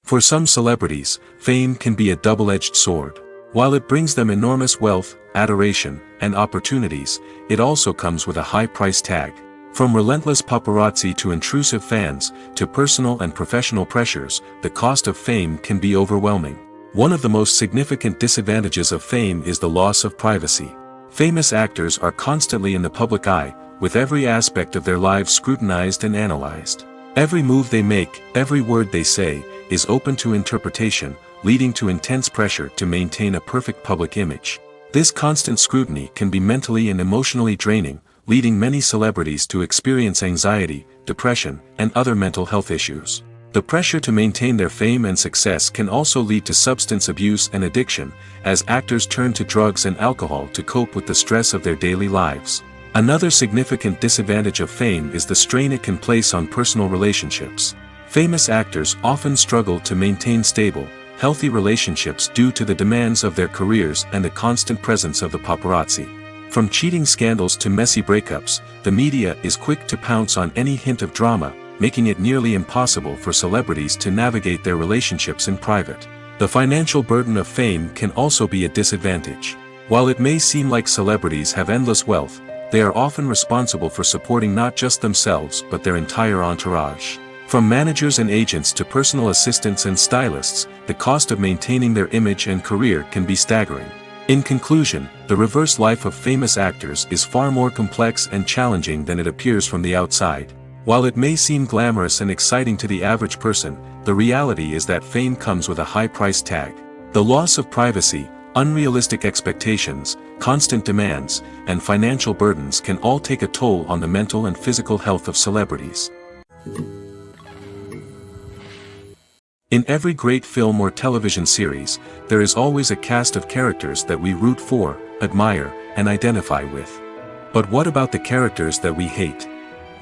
For some celebrities, fame can be a double-edged sword. While it brings them enormous wealth, adoration, and opportunities, it also comes with a high price tag. From relentless paparazzi to intrusive fans, to personal and professional pressures, the cost of fame can be overwhelming. One of the most significant disadvantages of fame is the loss of privacy. Famous actors are constantly in the public eye, with every aspect of their lives scrutinized and analyzed. Every move they make, every word they say, is open to interpretation, leading to intense pressure to maintain a perfect public image. This constant scrutiny can be mentally and emotionally draining, leading many celebrities to experience anxiety, depression, and other mental health issues. The pressure to maintain their fame and success can also lead to substance abuse and addiction, as actors turn to drugs and alcohol to cope with the stress of their daily lives. Another significant disadvantage of fame is the strain it can place on personal relationships. Famous actors often struggle to maintain stable, healthy relationships due to the demands of their careers and the constant presence of the paparazzi. From cheating scandals to messy breakups, the media is quick to pounce on any hint of drama, making it nearly impossible for celebrities to navigate their relationships in private. The financial burden of fame can also be a disadvantage. While it may seem like celebrities have endless wealth, they are often responsible for supporting not just themselves but their entire entourage. From managers and agents to personal assistants and stylists, the cost of maintaining their image and career can be staggering. In conclusion, the reverse life of famous actors is far more complex and challenging than it appears from the outside. While it may seem glamorous and exciting to the average person, the reality is that fame comes with a high price tag. The loss of privacy, unrealistic expectations, constant demands, and financial burdens can all take a toll on the mental and physical health of celebrities. In every great film or television series, there is always a cast of characters that we root for, admire, and identify with. But what about the characters that we hate?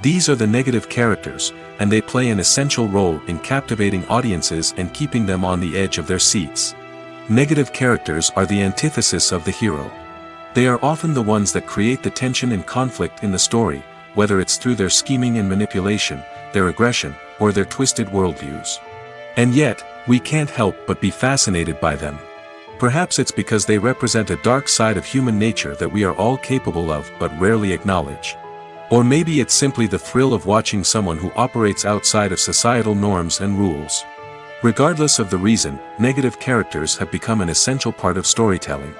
These are the negative characters, and they play an essential role in captivating audiences and keeping them on the edge of their seats. Negative characters are the antithesis of the hero. They are often the ones that create the tension and conflict in the story, whether it's through their scheming and manipulation, their aggression, or their twisted worldviews. And yet, we can't help but be fascinated by them. Perhaps it's because they represent a dark side of human nature that we are all capable of but rarely acknowledge. Or maybe it's simply the thrill of watching someone who operates outside of societal norms and rules. Regardless of the reason, negative characters have become an essential part of storytelling.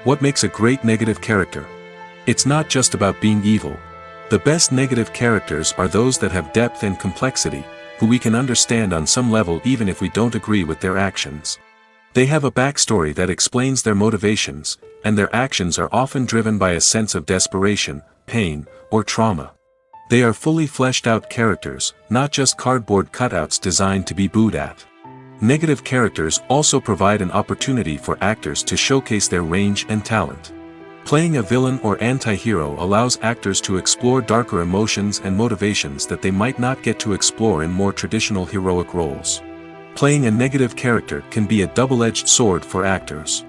What makes a great negative character? It's not just about being evil. The best negative characters are those that have depth and complexity, who we can understand on some level even if we don't agree with their actions. They have a backstory that explains their motivations, and their actions are often driven by a sense of desperation, pain, or trauma. They are fully fleshed out characters, not just cardboard cutouts designed to be booed at. Negative characters also provide an opportunity for actors to showcase their range and talent. Playing a villain or anti-hero allows actors to explore darker emotions and motivations that they might not get to explore in more traditional heroic roles. Playing a negative character can be a double-edged sword for actors.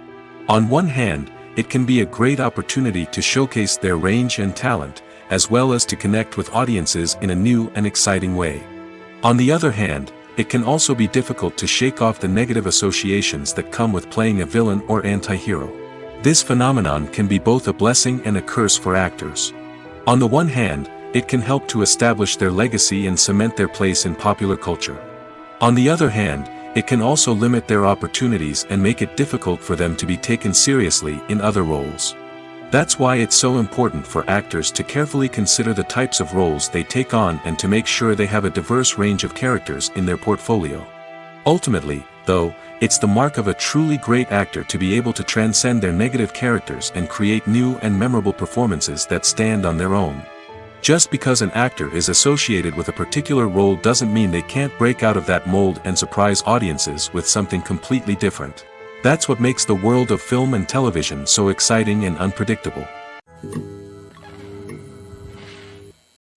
On one hand, it can be a great opportunity to showcase their range and talent, as well as to connect with audiences in a new and exciting way. On the other hand, it can also be difficult to shake off the negative associations that come with playing a villain or anti-hero. This phenomenon can be both a blessing and a curse for actors. On the one hand, it can help to establish their legacy and cement their place in popular culture. On the other hand, it can also limit their opportunities and make it difficult for them to be taken seriously in other roles. That's why it's so important for actors to carefully consider the types of roles they take on and to make sure they have a diverse range of characters in their portfolio. Ultimately, though, it's the mark of a truly great actor to be able to transcend their negative characters and create new and memorable performances that stand on their own. Just because an actor is associated with a particular role doesn't mean they can't break out of that mold and surprise audiences with something completely different. That's what makes the world of film and television so exciting and unpredictable.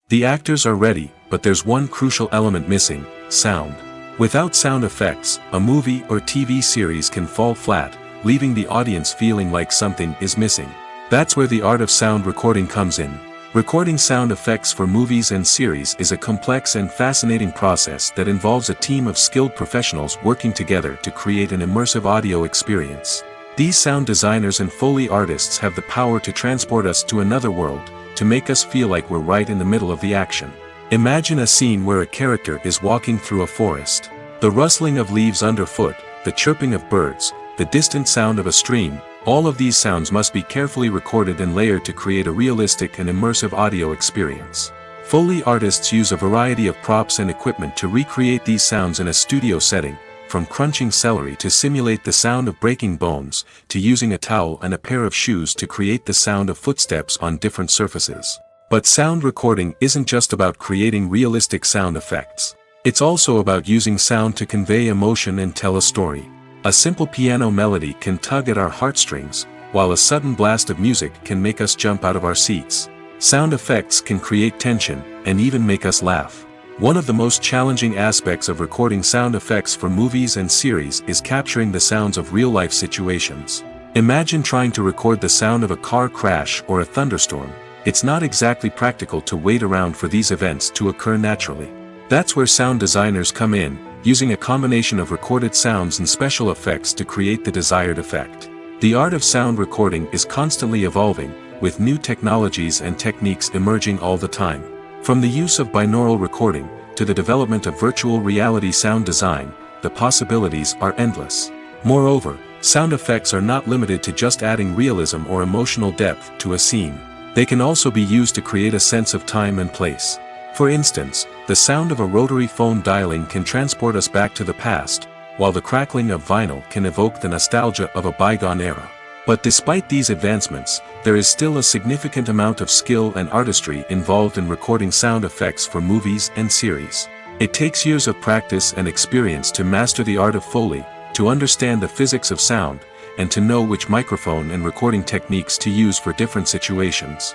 The actors are ready, but there's one crucial element missing: sound. Without sound effects, a movie or TV series can fall flat, leaving the audience feeling like something is missing. That's where the art of sound recording comes in. Recording sound effects for movies and series is a complex and fascinating process that involves a team of skilled professionals working together to create an immersive audio experience. These sound designers and Foley artists have the power to transport us to another world, to make us feel like we're right in the middle of the action. Imagine a scene where a character is walking through a forest. The rustling of leaves underfoot, the chirping of birds, the distant sound of a stream, all of these sounds must be carefully recorded and layered to create a realistic and immersive audio experience. Foley artists use a variety of props and equipment to recreate these sounds in a studio setting, from crunching celery to simulate the sound of breaking bones, to using a towel and a pair of shoes to create the sound of footsteps on different surfaces. But sound recording isn't just about creating realistic sound effects. It's also about using sound to convey emotion and tell a story. A simple piano melody can tug at our heartstrings, while a sudden blast of music can make us jump out of our seats. Sound effects can create tension, and even make us laugh. One of the most challenging aspects of recording sound effects for movies and series is capturing the sounds of real-life situations. Imagine trying to record the sound of a car crash or a thunderstorm. It's not exactly practical to wait around for these events to occur naturally. That's where sound designers come in, using a combination of recorded sounds and special effects to create the desired effect. The art of sound recording is constantly evolving, with new technologies and techniques emerging all the time. From the use of binaural recording, to the development of virtual reality sound design, the possibilities are endless. Moreover, sound effects are not limited to just adding realism or emotional depth to a scene. They can also be used to create a sense of time and place. For instance, the sound of a rotary phone dialing can transport us back to the past, while the crackling of vinyl can evoke the nostalgia of a bygone era. But despite these advancements, there is still a significant amount of skill and artistry involved in recording sound effects for movies and series. It takes years of practice and experience to master the art of Foley, to understand the physics of sound, and to know which microphone and recording techniques to use for different situations.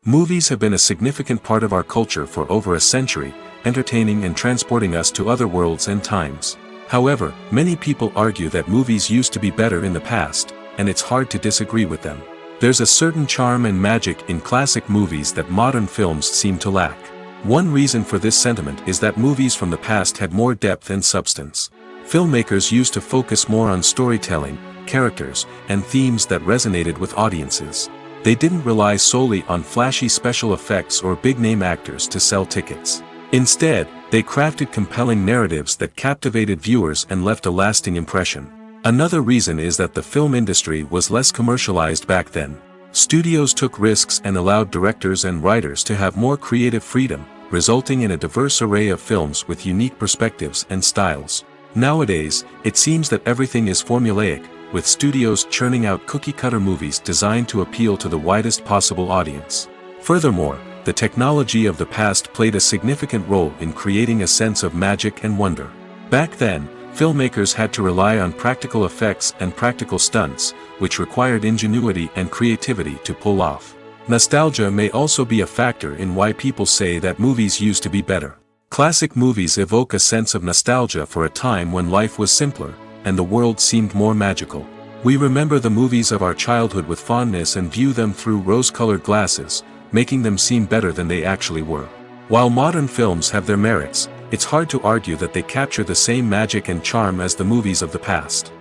Movies have been a significant part of our culture for over a century, entertaining and transporting us to other worlds and times. However, many people argue that movies used to be better in the past, and it's hard to disagree with them. There's a certain charm and magic in classic movies that modern films seem to lack. One reason for this sentiment is that movies from the past had more depth and substance. Filmmakers used to focus more on storytelling, characters, and themes that resonated with audiences. They didn't rely solely on flashy special effects or big-name actors to sell tickets. Instead, they crafted compelling narratives that captivated viewers and left a lasting impression. Another reason is that the film industry was less commercialized back then. Studios took risks and allowed directors and writers to have more creative freedom, resulting in a diverse array of films with unique perspectives and styles. Nowadays, it seems that everything is formulaic, with studios churning out cookie-cutter movies designed to appeal to the widest possible audience. Furthermore, the technology of the past played a significant role in creating a sense of magic and wonder. Back then, filmmakers had to rely on practical effects and practical stunts, which required ingenuity and creativity to pull off. Nostalgia may also be a factor in why people say that movies used to be better. Classic movies evoke a sense of nostalgia for a time when life was simpler, and the world seemed more magical. We remember the movies of our childhood with fondness and view them through rose-colored glasses, making them seem better than they actually were. While modern films have their merits, it's hard to argue that they capture the same magic and charm as the movies of the past.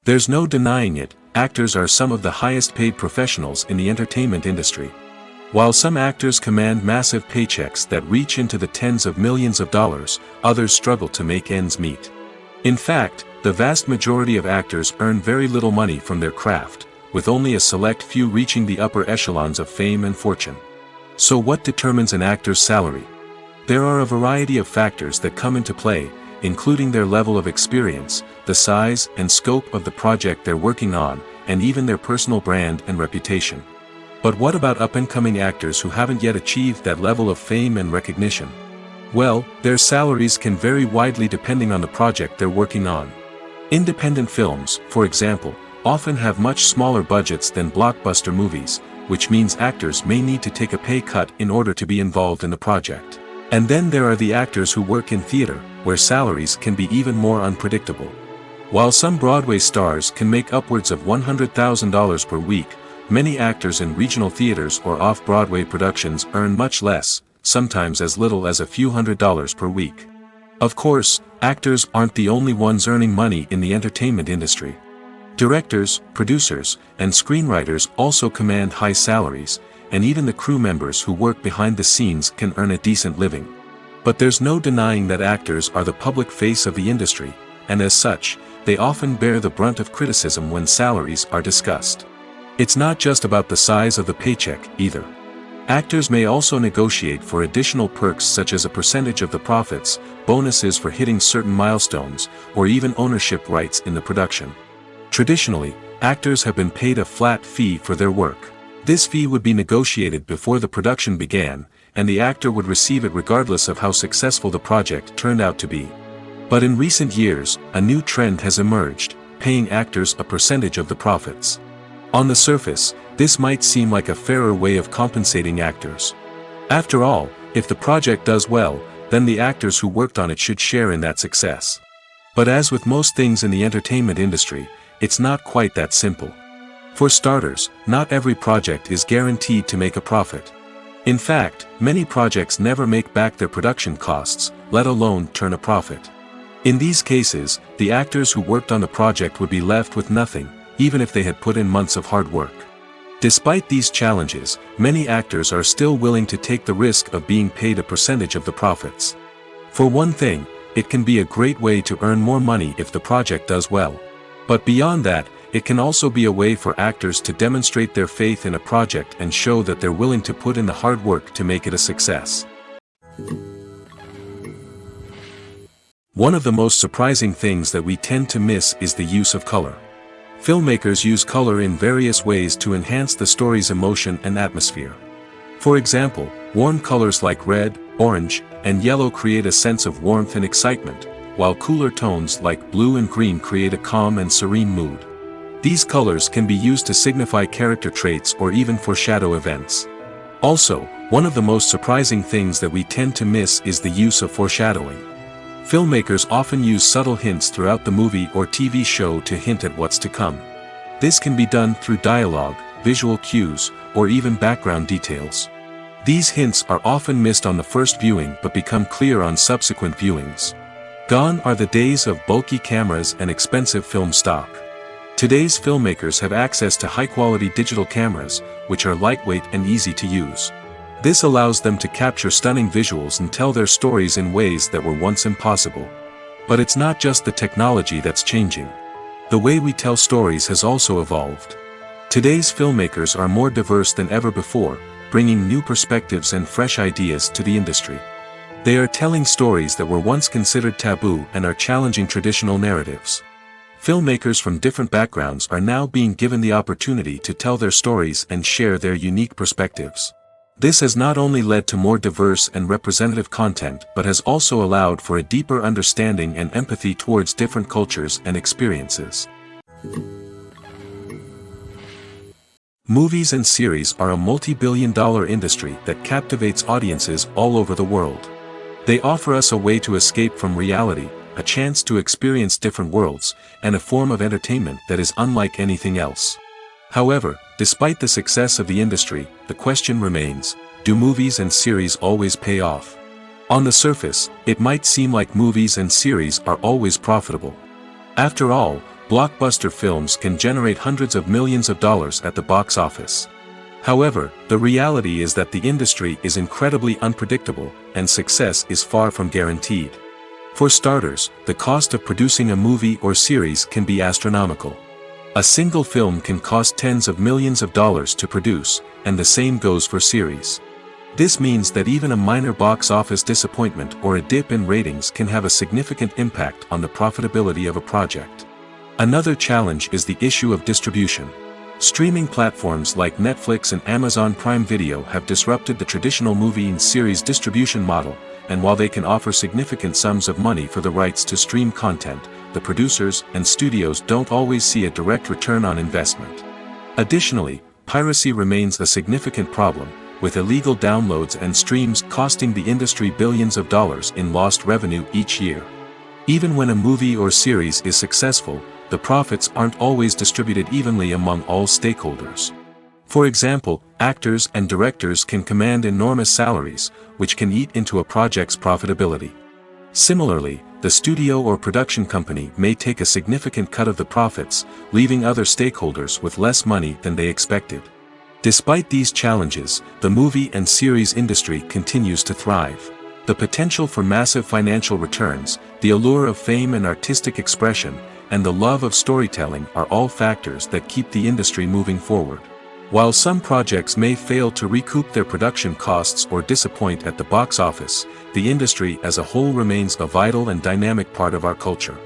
There's no denying it, actors are some of the highest-paid professionals in the entertainment industry. While some actors command massive paychecks that reach into the tens of millions of dollars, others struggle to make ends meet. In fact, the vast majority of actors earn very little money from their craft, with only a select few reaching the upper echelons of fame and fortune. So what determines an actor's salary? There are a variety of factors that come into play, including their level of experience, the size and scope of the project they're working on, and even their personal brand and reputation. But what about up-and-coming actors who haven't yet achieved that level of fame and recognition? Well, their salaries can vary widely depending on the project they're working on. Independent films, for example, often have much smaller budgets than blockbuster movies, which means actors may need to take a pay cut in order to be involved in the project. And then there are the actors who work in theater, where salaries can be even more unpredictable. While some Broadway stars can make upwards of $100,000 per week, many actors in regional theaters or off-Broadway productions earn much less, sometimes as little as a few $100s per week. Of course, actors aren't the only ones earning money in the entertainment industry. Directors, producers, and screenwriters also command high salaries, and even the crew members who work behind the scenes can earn a decent living. But there's no denying that actors are the public face of the industry, and as such, they often bear the brunt of criticism when salaries are discussed. It's not just about the size of the paycheck, either. Actors may also negotiate for additional perks such as a percentage of the profits, bonuses for hitting certain milestones, or even ownership rights in the production. Traditionally, actors have been paid a flat fee for their work. This fee would be negotiated before the production began, and the actor would receive it regardless of how successful the project turned out to be. But in recent years, a new trend has emerged, paying actors a percentage of the profits. On the surface, this might seem like a fairer way of compensating actors. After all, if the project does well, then the actors who worked on it should share in that success. But as with most things in the entertainment industry, it's not quite that simple. For starters, not every project is guaranteed to make a profit. In fact, many projects never make back their production costs, let alone turn a profit. In these cases, the actors who worked on the project would be left with nothing, even if they had put in months of hard work. Despite these challenges, many actors are still willing to take the risk of being paid a percentage of the profits. For one thing, it can be a great way to earn more money if the project does well. But beyond that, it can also be a way for actors to demonstrate their faith in a project and show that they're willing to put in the hard work to make it a success. One of the most surprising things that we tend to miss is the use of color. Filmmakers use color in various ways to enhance the story's emotion and atmosphere. For example, warm colors like red, orange, and yellow create a sense of warmth and excitement, while cooler tones like blue and green create a calm and serene mood. These colors can be used to signify character traits or even foreshadow events. Also, one of the most surprising things that we tend to miss is the use of foreshadowing. Filmmakers often use subtle hints throughout the movie or TV show to hint at what's to come. This can be done through dialogue, visual cues, or even background details. These hints are often missed on the first viewing but become clear on subsequent viewings. Gone are the days of bulky cameras and expensive film stock. Today's filmmakers have access to high-quality digital cameras, which are lightweight and easy to use. This allows them to capture stunning visuals and tell their stories in ways that were once impossible. But it's not just the technology that's changing. The way we tell stories has also evolved. Today's filmmakers are more diverse than ever before, bringing new perspectives and fresh ideas to the industry. They are telling stories that were once considered taboo and are challenging traditional narratives. Filmmakers from different backgrounds are now being given the opportunity to tell their stories and share their unique perspectives. This has not only led to more diverse and representative content but has also allowed for a deeper understanding and empathy towards different cultures and experiences. Movies and series are a multi-billion-dollar industry that captivates audiences all over the world. They offer us a way to escape from reality, a chance to experience different worlds, and a form of entertainment that is unlike anything else. However, despite the success of the industry, the question remains, do movies and series always pay off? On the surface, it might seem like movies and series are always profitable. After all, blockbuster films can generate hundreds of millions of dollars at the box office. However, the reality is that the industry is incredibly unpredictable, and success is far from guaranteed. For starters, the cost of producing a movie or series can be astronomical. A single film can cost tens of millions of dollars to produce, and the same goes for series. This means that even a minor box office disappointment or a dip in ratings can have a significant impact on the profitability of a project. Another challenge is the issue of distribution. Streaming platforms like Netflix and Amazon Prime Video have disrupted the traditional movie and series distribution model, and while they can offer significant sums of money for the rights to stream content, the producers and studios don't always see a direct return on investment. Additionally, piracy remains a significant problem, with illegal downloads and streams costing the industry billions of dollars in lost revenue each year. Even when a movie or series is successful, the profits aren't always distributed evenly among all stakeholders. For example, actors and directors can command enormous salaries, which can eat into a project's profitability. Similarly, the studio or production company may take a significant cut of the profits, leaving other stakeholders with less money than they expected. Despite these challenges, the movie and series industry continues to thrive. The potential for massive financial returns, the allure of fame and artistic expression, and the love of storytelling are all factors that keep the industry moving forward. While some projects may fail to recoup their production costs or disappoint at the box office, the industry as a whole remains a vital and dynamic part of our culture.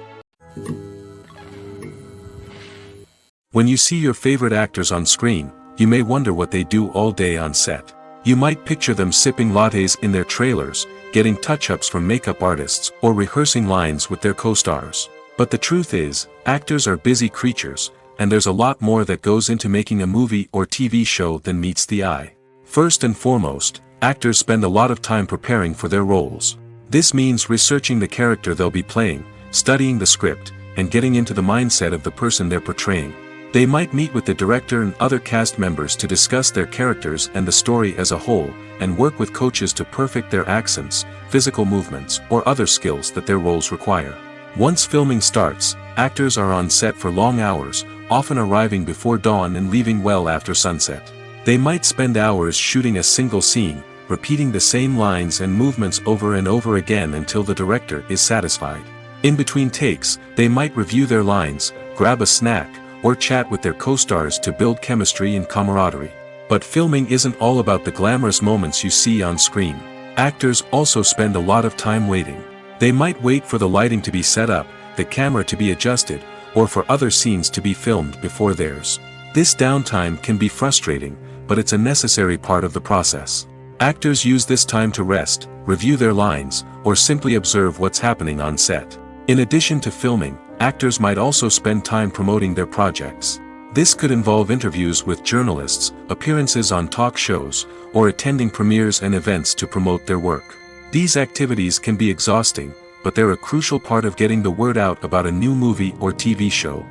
When you see your favorite actors on screen, you may wonder what they do all day on set. You might picture them sipping lattes in their trailers, getting touch-ups from makeup artists, or rehearsing lines with their co-stars. But the truth is, actors are busy creatures, and there's a lot more that goes into making a movie or TV show than meets the eye. First and foremost, actors spend a lot of time preparing for their roles. This means researching the character they'll be playing, studying the script, and getting into the mindset of the person they're portraying. They might meet with the director and other cast members to discuss their characters and the story as a whole, and work with coaches to perfect their accents, physical movements, or other skills that their roles require. Once filming starts, actors are on set for long hours, often arriving before dawn and leaving well after sunset. They might spend hours shooting a single scene, repeating the same lines and movements over and over again until the director is satisfied. In between takes, they might review their lines, grab a snack, or chat with their co-stars to build chemistry and camaraderie. But filming isn't all about the glamorous moments you see on screen. Actors also spend a lot of time waiting. They might wait for the lighting to be set up, the camera to be adjusted, or for other scenes to be filmed before theirs. This downtime can be frustrating, but it's a necessary part of the process. Actors use this time to rest, review their lines, or simply observe what's happening on set. In addition to filming, actors might also spend time promoting their projects. This could involve interviews with journalists, appearances on talk shows, or attending premieres and events to promote their work. These activities can be exhausting, but they're a crucial part of getting the word out about a new movie or TV show.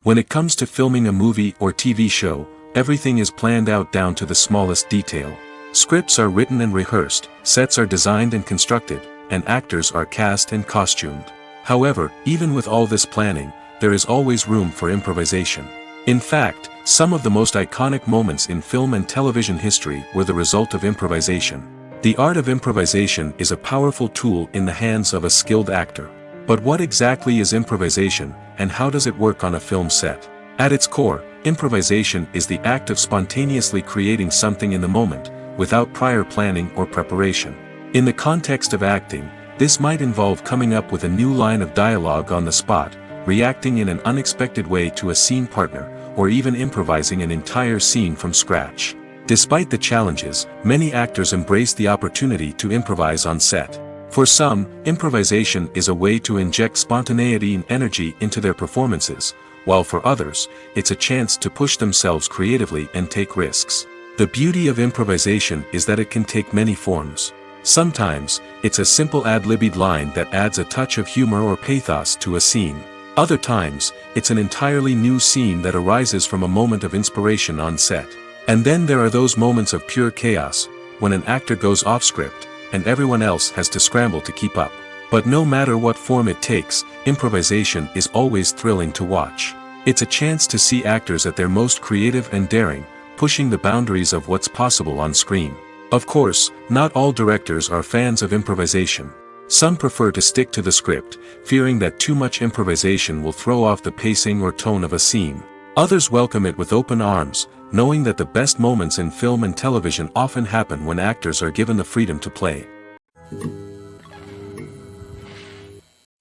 When it comes to filming a movie or TV show, everything is planned out down to the smallest detail. Scripts are written and rehearsed, sets are designed and constructed, and actors are cast and costumed. However, even with all this planning, there is always room for improvisation. In fact, some of the most iconic moments in film and television history were the result of improvisation. The art of improvisation is a powerful tool in the hands of a skilled actor. But what exactly is improvisation, and how does it work on a film set? At its core, improvisation is the act of spontaneously creating something in the moment, without prior planning or preparation. In the context of acting, this might involve coming up with a new line of dialogue on the spot, reacting in an unexpected way to a scene partner, or even improvising an entire scene from scratch. Despite the challenges, many actors embrace the opportunity to improvise on set. For some, improvisation is a way to inject spontaneity and energy into their performances, while for others, it's a chance to push themselves creatively and take risks. The beauty of improvisation is that it can take many forms. Sometimes, it's a simple ad-libbed line that adds a touch of humor or pathos to a scene. Other times, it's an entirely new scene that arises from a moment of inspiration on set. And then there are those moments of pure chaos, when an actor goes off script, and everyone else has to scramble to keep up. But no matter what form it takes, improvisation is always thrilling to watch. It's a chance to see actors at their most creative and daring, pushing the boundaries of what's possible on screen. Of course, not all directors are fans of improvisation. Some prefer to stick to the script, fearing that too much improvisation will throw off the pacing or tone of a scene. Others welcome it with open arms, knowing that the best moments in film and television often happen when actors are given the freedom to play.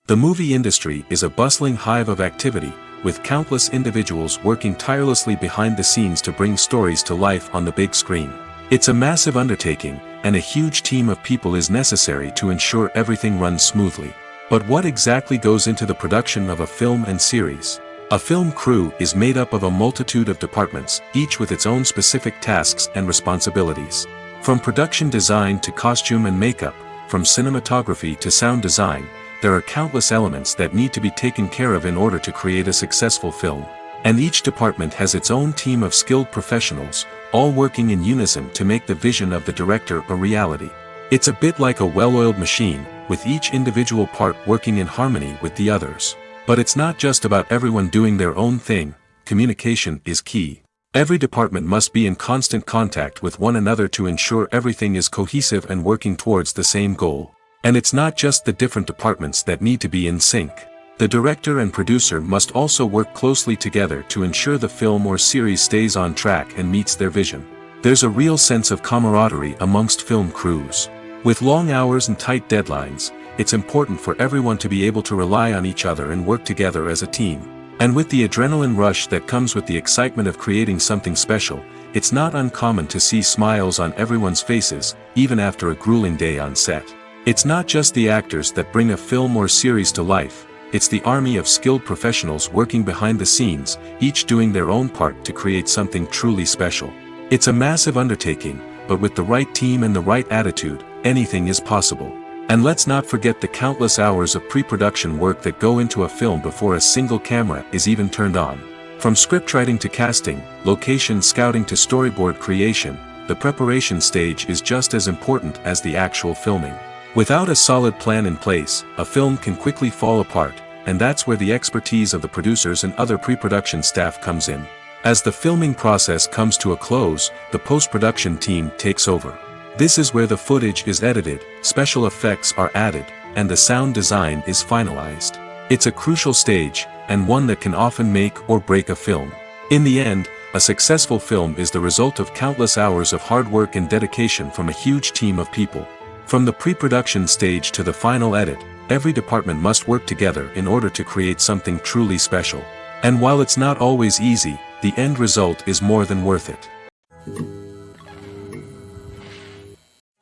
The movie industry is a bustling hive of activity, with countless individuals working tirelessly behind the scenes to bring stories to life on the big screen. It's a massive undertaking, and a huge team of people is necessary to ensure everything runs smoothly. But what exactly goes into the production of a film and series? A film crew is made up of a multitude of departments, each with its own specific tasks and responsibilities. From production design to costume and makeup, from cinematography to sound design, there are countless elements that need to be taken care of in order to create a successful film. And each department has its own team of skilled professionals, all working in unison to make the vision of the director a reality. It's a bit like a well-oiled machine, with each individual part working in harmony with the others. But it's not just about everyone doing their own thing. Communication is key. Every department must be in constant contact with one another to ensure everything is cohesive and working towards the same goal. And it's not just the different departments that need to be in sync. The director and producer must also work closely together to ensure the film or series stays on track and meets their vision. There's a real sense of camaraderie amongst film crews. With long hours and tight deadlines, it's important for everyone to be able to rely on each other and work together as a team. And with the adrenaline rush that comes with the excitement of creating something special, it's not uncommon to see smiles on everyone's faces, even after a grueling day on set. It's not just the actors that bring a film or series to life, it's the army of skilled professionals working behind the scenes, each doing their own part to create something truly special. It's a massive undertaking, but with the right team and the right attitude, anything is possible. And let's not forget the countless hours of pre-production work that go into a film before a single camera is even turned on. From scriptwriting to casting, location scouting to storyboard creation, the preparation stage is just as important as the actual filming. Without a solid plan in place, a film can quickly fall apart, and that's where the expertise of the producers and other pre-production staff comes in. As the filming process comes to a close, the post-production team takes over. This is where the footage is edited, special effects are added, and the sound design is finalized. It's a crucial stage, and one that can often make or break a film. In the end, a successful film is the result of countless hours of hard work and dedication from a huge team of people. From the pre-production stage to the final edit, every department must work together in order to create something truly special. And while it's not always easy, the end result is more than worth it.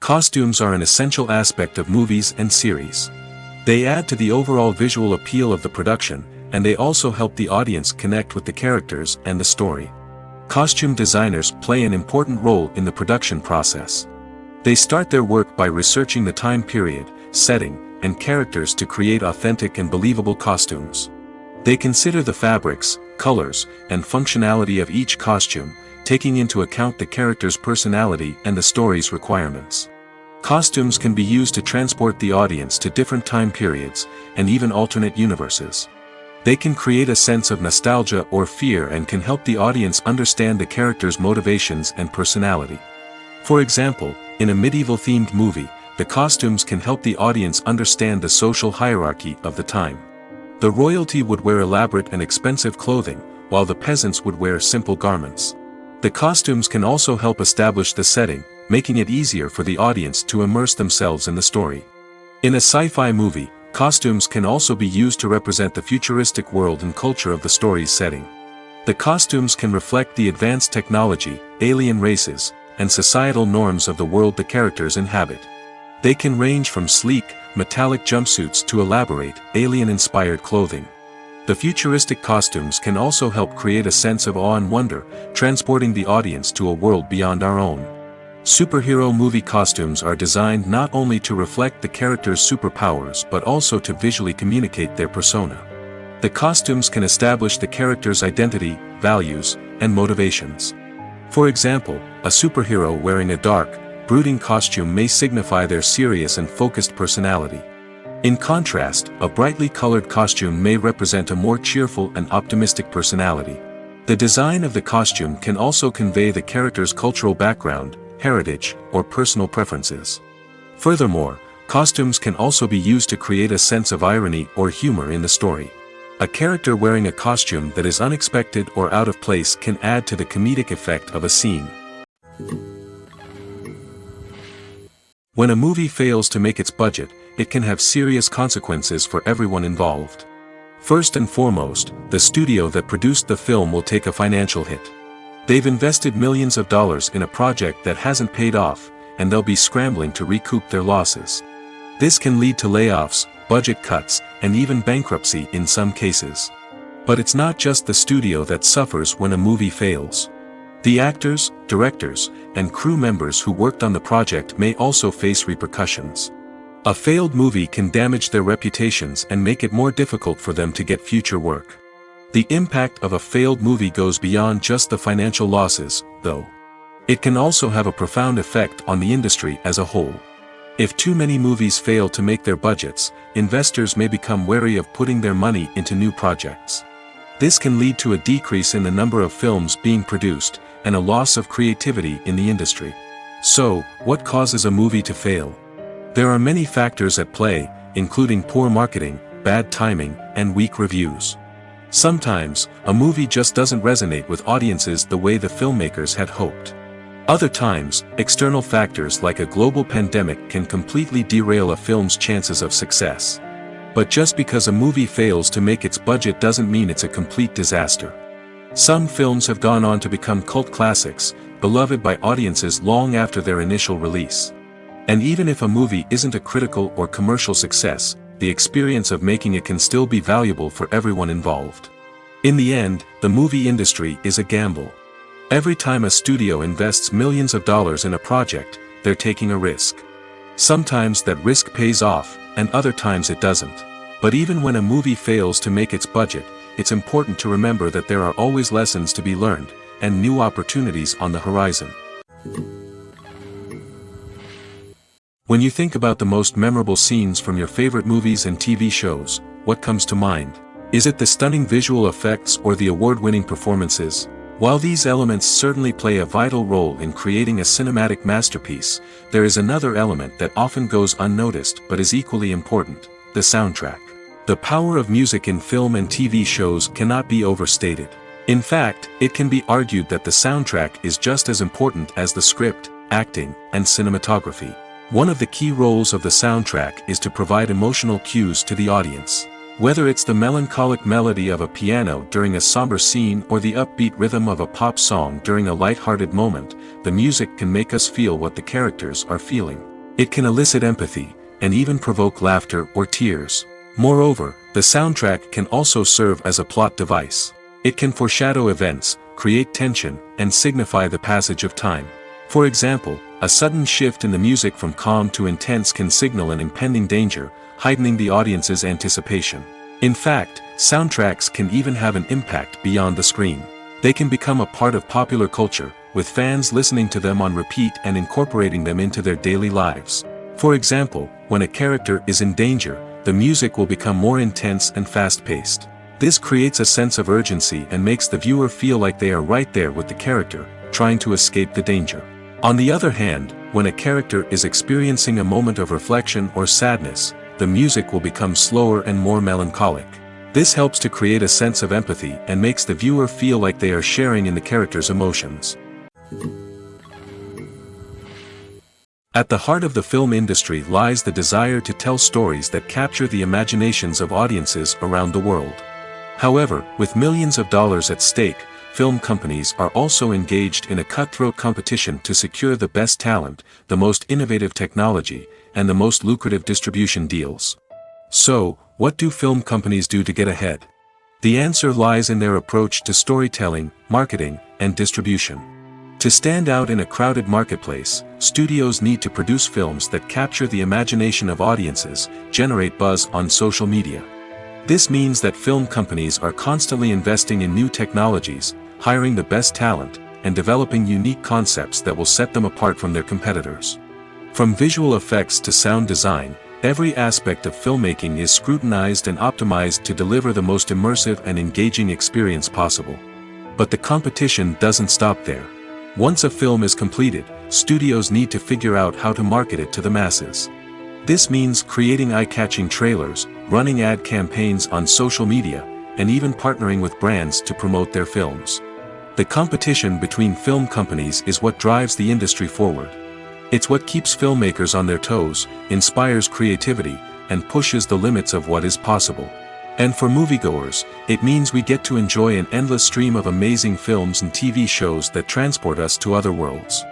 Costumes are an essential aspect of movies and series. They add to the overall visual appeal of the production, and they also help the audience connect with the characters and the story. Costume designers play an important role in the production process. They start their work by researching the time period, setting, and characters to create authentic and believable costumes. They consider the fabrics, colors, and functionality of each costume, taking into account the character's personality and the story's requirements. Costumes can be used to transport the audience to different time periods, and even alternate universes. They can create a sense of nostalgia or fear and can help the audience understand the character's motivations and personality. For example, in a medieval-themed movie, the costumes can help the audience understand the social hierarchy of the time. The royalty would wear elaborate and expensive clothing, while the peasants would wear simple garments. The costumes can also help establish the setting, making it easier for the audience to immerse themselves in the story. In a sci-fi movie, costumes can also be used to represent the futuristic world and culture of the story's setting. The costumes can reflect the advanced technology, alien races, and societal norms of the world the characters inhabit. They can range from sleek, metallic jumpsuits to elaborate, alien-inspired clothing. The futuristic costumes can also help create a sense of awe and wonder, transporting the audience to a world beyond our own. Superhero movie costumes are designed not only to reflect the character's superpowers but also to visually communicate their persona. The costumes can establish the character's identity, values, and motivations. For example, a superhero wearing a dark, brooding costume may signify their serious and focused personality. In contrast, a brightly colored costume may represent a more cheerful and optimistic personality. The design of the costume can also convey the character's cultural background, heritage, or personal preferences. Furthermore, costumes can also be used to create a sense of irony or humor in the story. A character wearing a costume that is unexpected or out of place can add to the comedic effect of a scene. When a movie fails to make its budget, it can have serious consequences for everyone involved. First and foremost, the studio that produced the film will take a financial hit. They've invested millions of dollars in a project that hasn't paid off, and they'll be scrambling to recoup their losses. This can lead to layoffs, budget cuts, and even bankruptcy in some cases. But it's not just the studio that suffers when a movie fails. The actors, directors, and crew members who worked on the project may also face repercussions. A failed movie can damage their reputations and make it more difficult for them to get future work. The impact of a failed movie goes beyond just the financial losses, though. It can also have a profound effect on the industry as a whole. If too many movies fail to make their budgets, investors may become wary of putting their money into new projects. This can lead to a decrease in the number of films being produced, and a loss of creativity in the industry. So, what causes a movie to fail? There are many factors at play, including poor marketing, bad timing, and weak reviews. Sometimes, a movie just doesn't resonate with audiences the way the filmmakers had hoped. Other times, external factors like a global pandemic can completely derail a film's chances of success. But just because a movie fails to make its budget doesn't mean it's a complete disaster. Some films have gone on to become cult classics, beloved by audiences long after their initial release. And even if a movie isn't a critical or commercial success, the experience of making it can still be valuable for everyone involved. In the end, the movie industry is a gamble. Every time a studio invests millions of dollars in a project, they're taking a risk. Sometimes that risk pays off, and other times it doesn't. But even when a movie fails to make its budget, it's important to remember that there are always lessons to be learned, and new opportunities on the horizon. When you think about the most memorable scenes from your favorite movies and TV shows, what comes to mind? Is it the stunning visual effects or the award-winning performances? While these elements certainly play a vital role in creating a cinematic masterpiece, there is another element that often goes unnoticed but is equally important: the soundtrack. The power of music in film and TV shows cannot be overstated. In fact, it can be argued that the soundtrack is just as important as the script, acting, and cinematography. One of the key roles of the soundtrack is to provide emotional cues to the audience. Whether it's the melancholic melody of a piano during a somber scene or the upbeat rhythm of a pop song during a light-hearted moment, the music can make us feel what the characters are feeling. It can elicit empathy, and even provoke laughter or tears. Moreover, the soundtrack can also serve as a plot device. It can foreshadow events, create tension, and signify the passage of time. For example, a sudden shift in the music from calm to intense can signal an impending danger, heightening the audience's anticipation. In fact, soundtracks can even have an impact beyond the screen. They can become a part of popular culture, with fans listening to them on repeat and incorporating them into their daily lives. For example, when a character is in danger, the music will become more intense and fast-paced. This creates a sense of urgency and makes the viewer feel like they are right there with the character, trying to escape the danger. On the other hand, when a character is experiencing a moment of reflection or sadness, the music will become slower and more melancholic. This helps to create a sense of empathy and makes the viewer feel like they are sharing in the character's emotions. At the heart of the film industry lies the desire to tell stories that capture the imaginations of audiences around the world. However, with millions of dollars at stake, film companies are also engaged in a cutthroat competition to secure the best talent, the most innovative technology, and the most lucrative distribution deals. So, what do film companies do to get ahead? The answer lies in their approach to storytelling, marketing, and distribution. To stand out in a crowded marketplace, studios need to produce films that capture the imagination of audiences, generate buzz on social media. This means that film companies are constantly investing in new technologies, hiring the best talent, and developing unique concepts that will set them apart from their competitors. From visual effects to sound design, every aspect of filmmaking is scrutinized and optimized to deliver the most immersive and engaging experience possible. But the competition doesn't stop there. Once a film is completed, studios need to figure out how to market it to the masses. This means creating eye-catching trailers, running ad campaigns on social media, and even partnering with brands to promote their films. The competition between film companies is what drives the industry forward. It's what keeps filmmakers on their toes, inspires creativity, and pushes the limits of what is possible. And for moviegoers, it means we get to enjoy an endless stream of amazing films and TV shows that transport us to other worlds.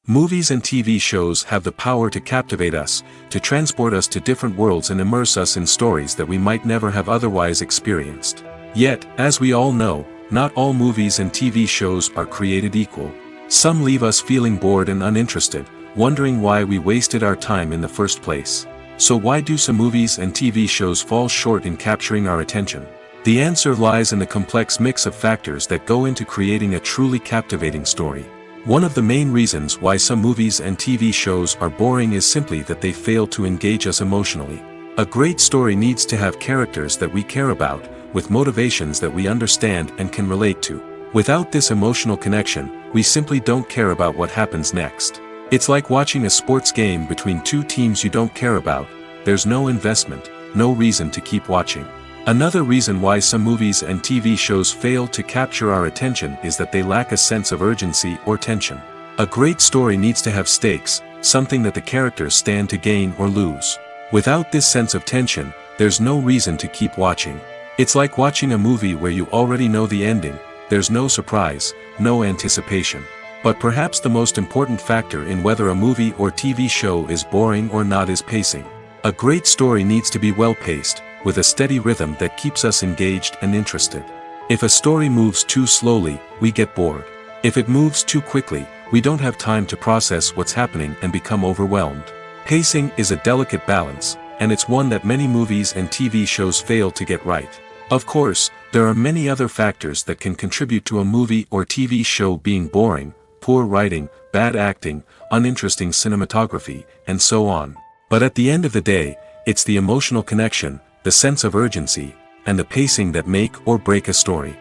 Movies and TV shows have the power to captivate us, to transport us to different worlds and immerse us in stories that we might never have otherwise experienced. Yet, as we all know, not all movies and TV shows are created equal. Some leave us feeling bored and uninterested, wondering why we wasted our time in the first place. So why do some movies and TV shows fall short in capturing our attention? The answer lies in the complex mix of factors that go into creating a truly captivating story. One of the main reasons why some movies and TV shows are boring is simply that they fail to engage us emotionally. A great story needs to have characters that we care about, with motivations that we understand and can relate to. Without this emotional connection, we simply don't care about what happens next. It's like watching a sports game between two teams you don't care about. There's no investment, no reason to keep watching. Another reason why some movies and TV shows fail to capture our attention is that they lack a sense of urgency or tension. A great story needs to have stakes, something that the characters stand to gain or lose. Without this sense of tension, there's no reason to keep watching. It's like watching a movie where you already know the ending. There's no surprise, no anticipation. But perhaps the most important factor in whether a movie or TV show is boring or not is pacing. A great story needs to be well-paced, with a steady rhythm that keeps us engaged and interested. If a story moves too slowly, we get bored. If it moves too quickly, we don't have time to process what's happening and become overwhelmed. Pacing is a delicate balance, and it's one that many movies and TV shows fail to get right. Of course, there are many other factors that can contribute to a movie or TV show being boring: poor writing, bad acting, uninteresting cinematography, and so on. But at the end of the day, it's the emotional connection, the sense of urgency, and the pacing that make or break a story.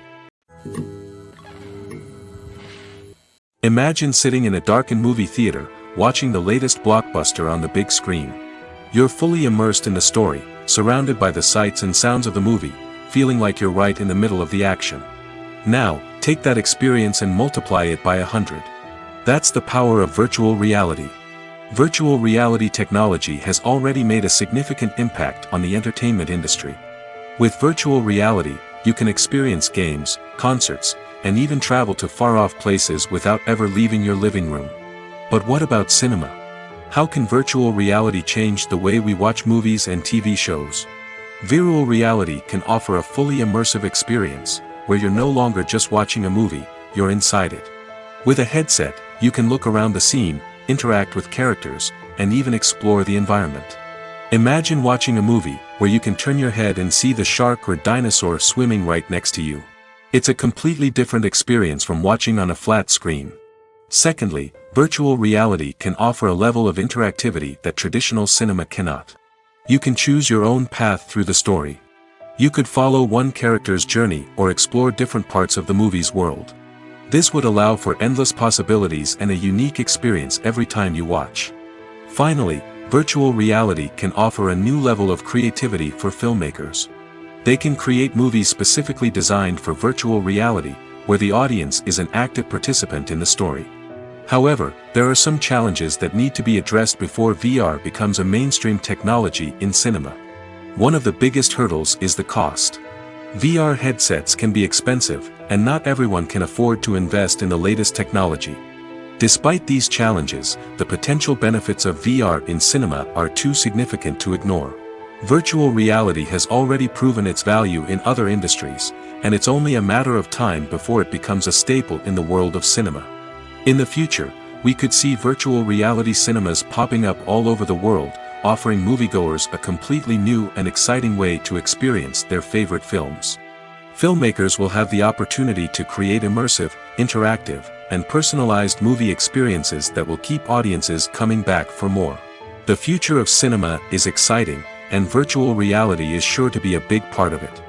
Imagine sitting in a darkened movie theater, watching the latest blockbuster on the big screen. You're fully immersed in the story, surrounded by the sights and sounds of the movie, feeling like you're right in the middle of the action. Now, take that experience and multiply it by 100. That's the power of virtual reality. Virtual reality technology has already made a significant impact on the entertainment industry. With virtual reality, you can experience games, concerts, and even travel to far-off places without ever leaving your living room. But what about cinema? How can virtual reality change the way we watch movies and TV shows? Virtual reality can offer a fully immersive experience, where you're no longer just watching a movie, you're inside it. With a headset, you can look around the scene, interact with characters, and even explore the environment. Imagine watching a movie, where you can turn your head and see the shark or dinosaur swimming right next to you. It's a completely different experience from watching on a flat screen. Secondly, virtual reality can offer a level of interactivity that traditional cinema cannot. You can choose your own path through the story. You could follow one character's journey or explore different parts of the movie's world. This would allow for endless possibilities and a unique experience every time you watch. Finally, virtual reality can offer a new level of creativity for filmmakers. They can create movies specifically designed for virtual reality, where the audience is an active participant in the story. However, there are some challenges that need to be addressed before VR becomes a mainstream technology in cinema. One of the biggest hurdles is the cost. VR headsets can be expensive, and not everyone can afford to invest in the latest technology. Despite these challenges, the potential benefits of VR in cinema are too significant to ignore. Virtual reality has already proven its value in other industries, and it's only a matter of time before it becomes a staple in the world of cinema. In the future, we could see virtual reality cinemas popping up all over the world, offering moviegoers a completely new and exciting way to experience their favorite films. Filmmakers will have the opportunity to create immersive, interactive, and personalized movie experiences that will keep audiences coming back for more. The future of cinema is exciting, and virtual reality is sure to be a big part of it.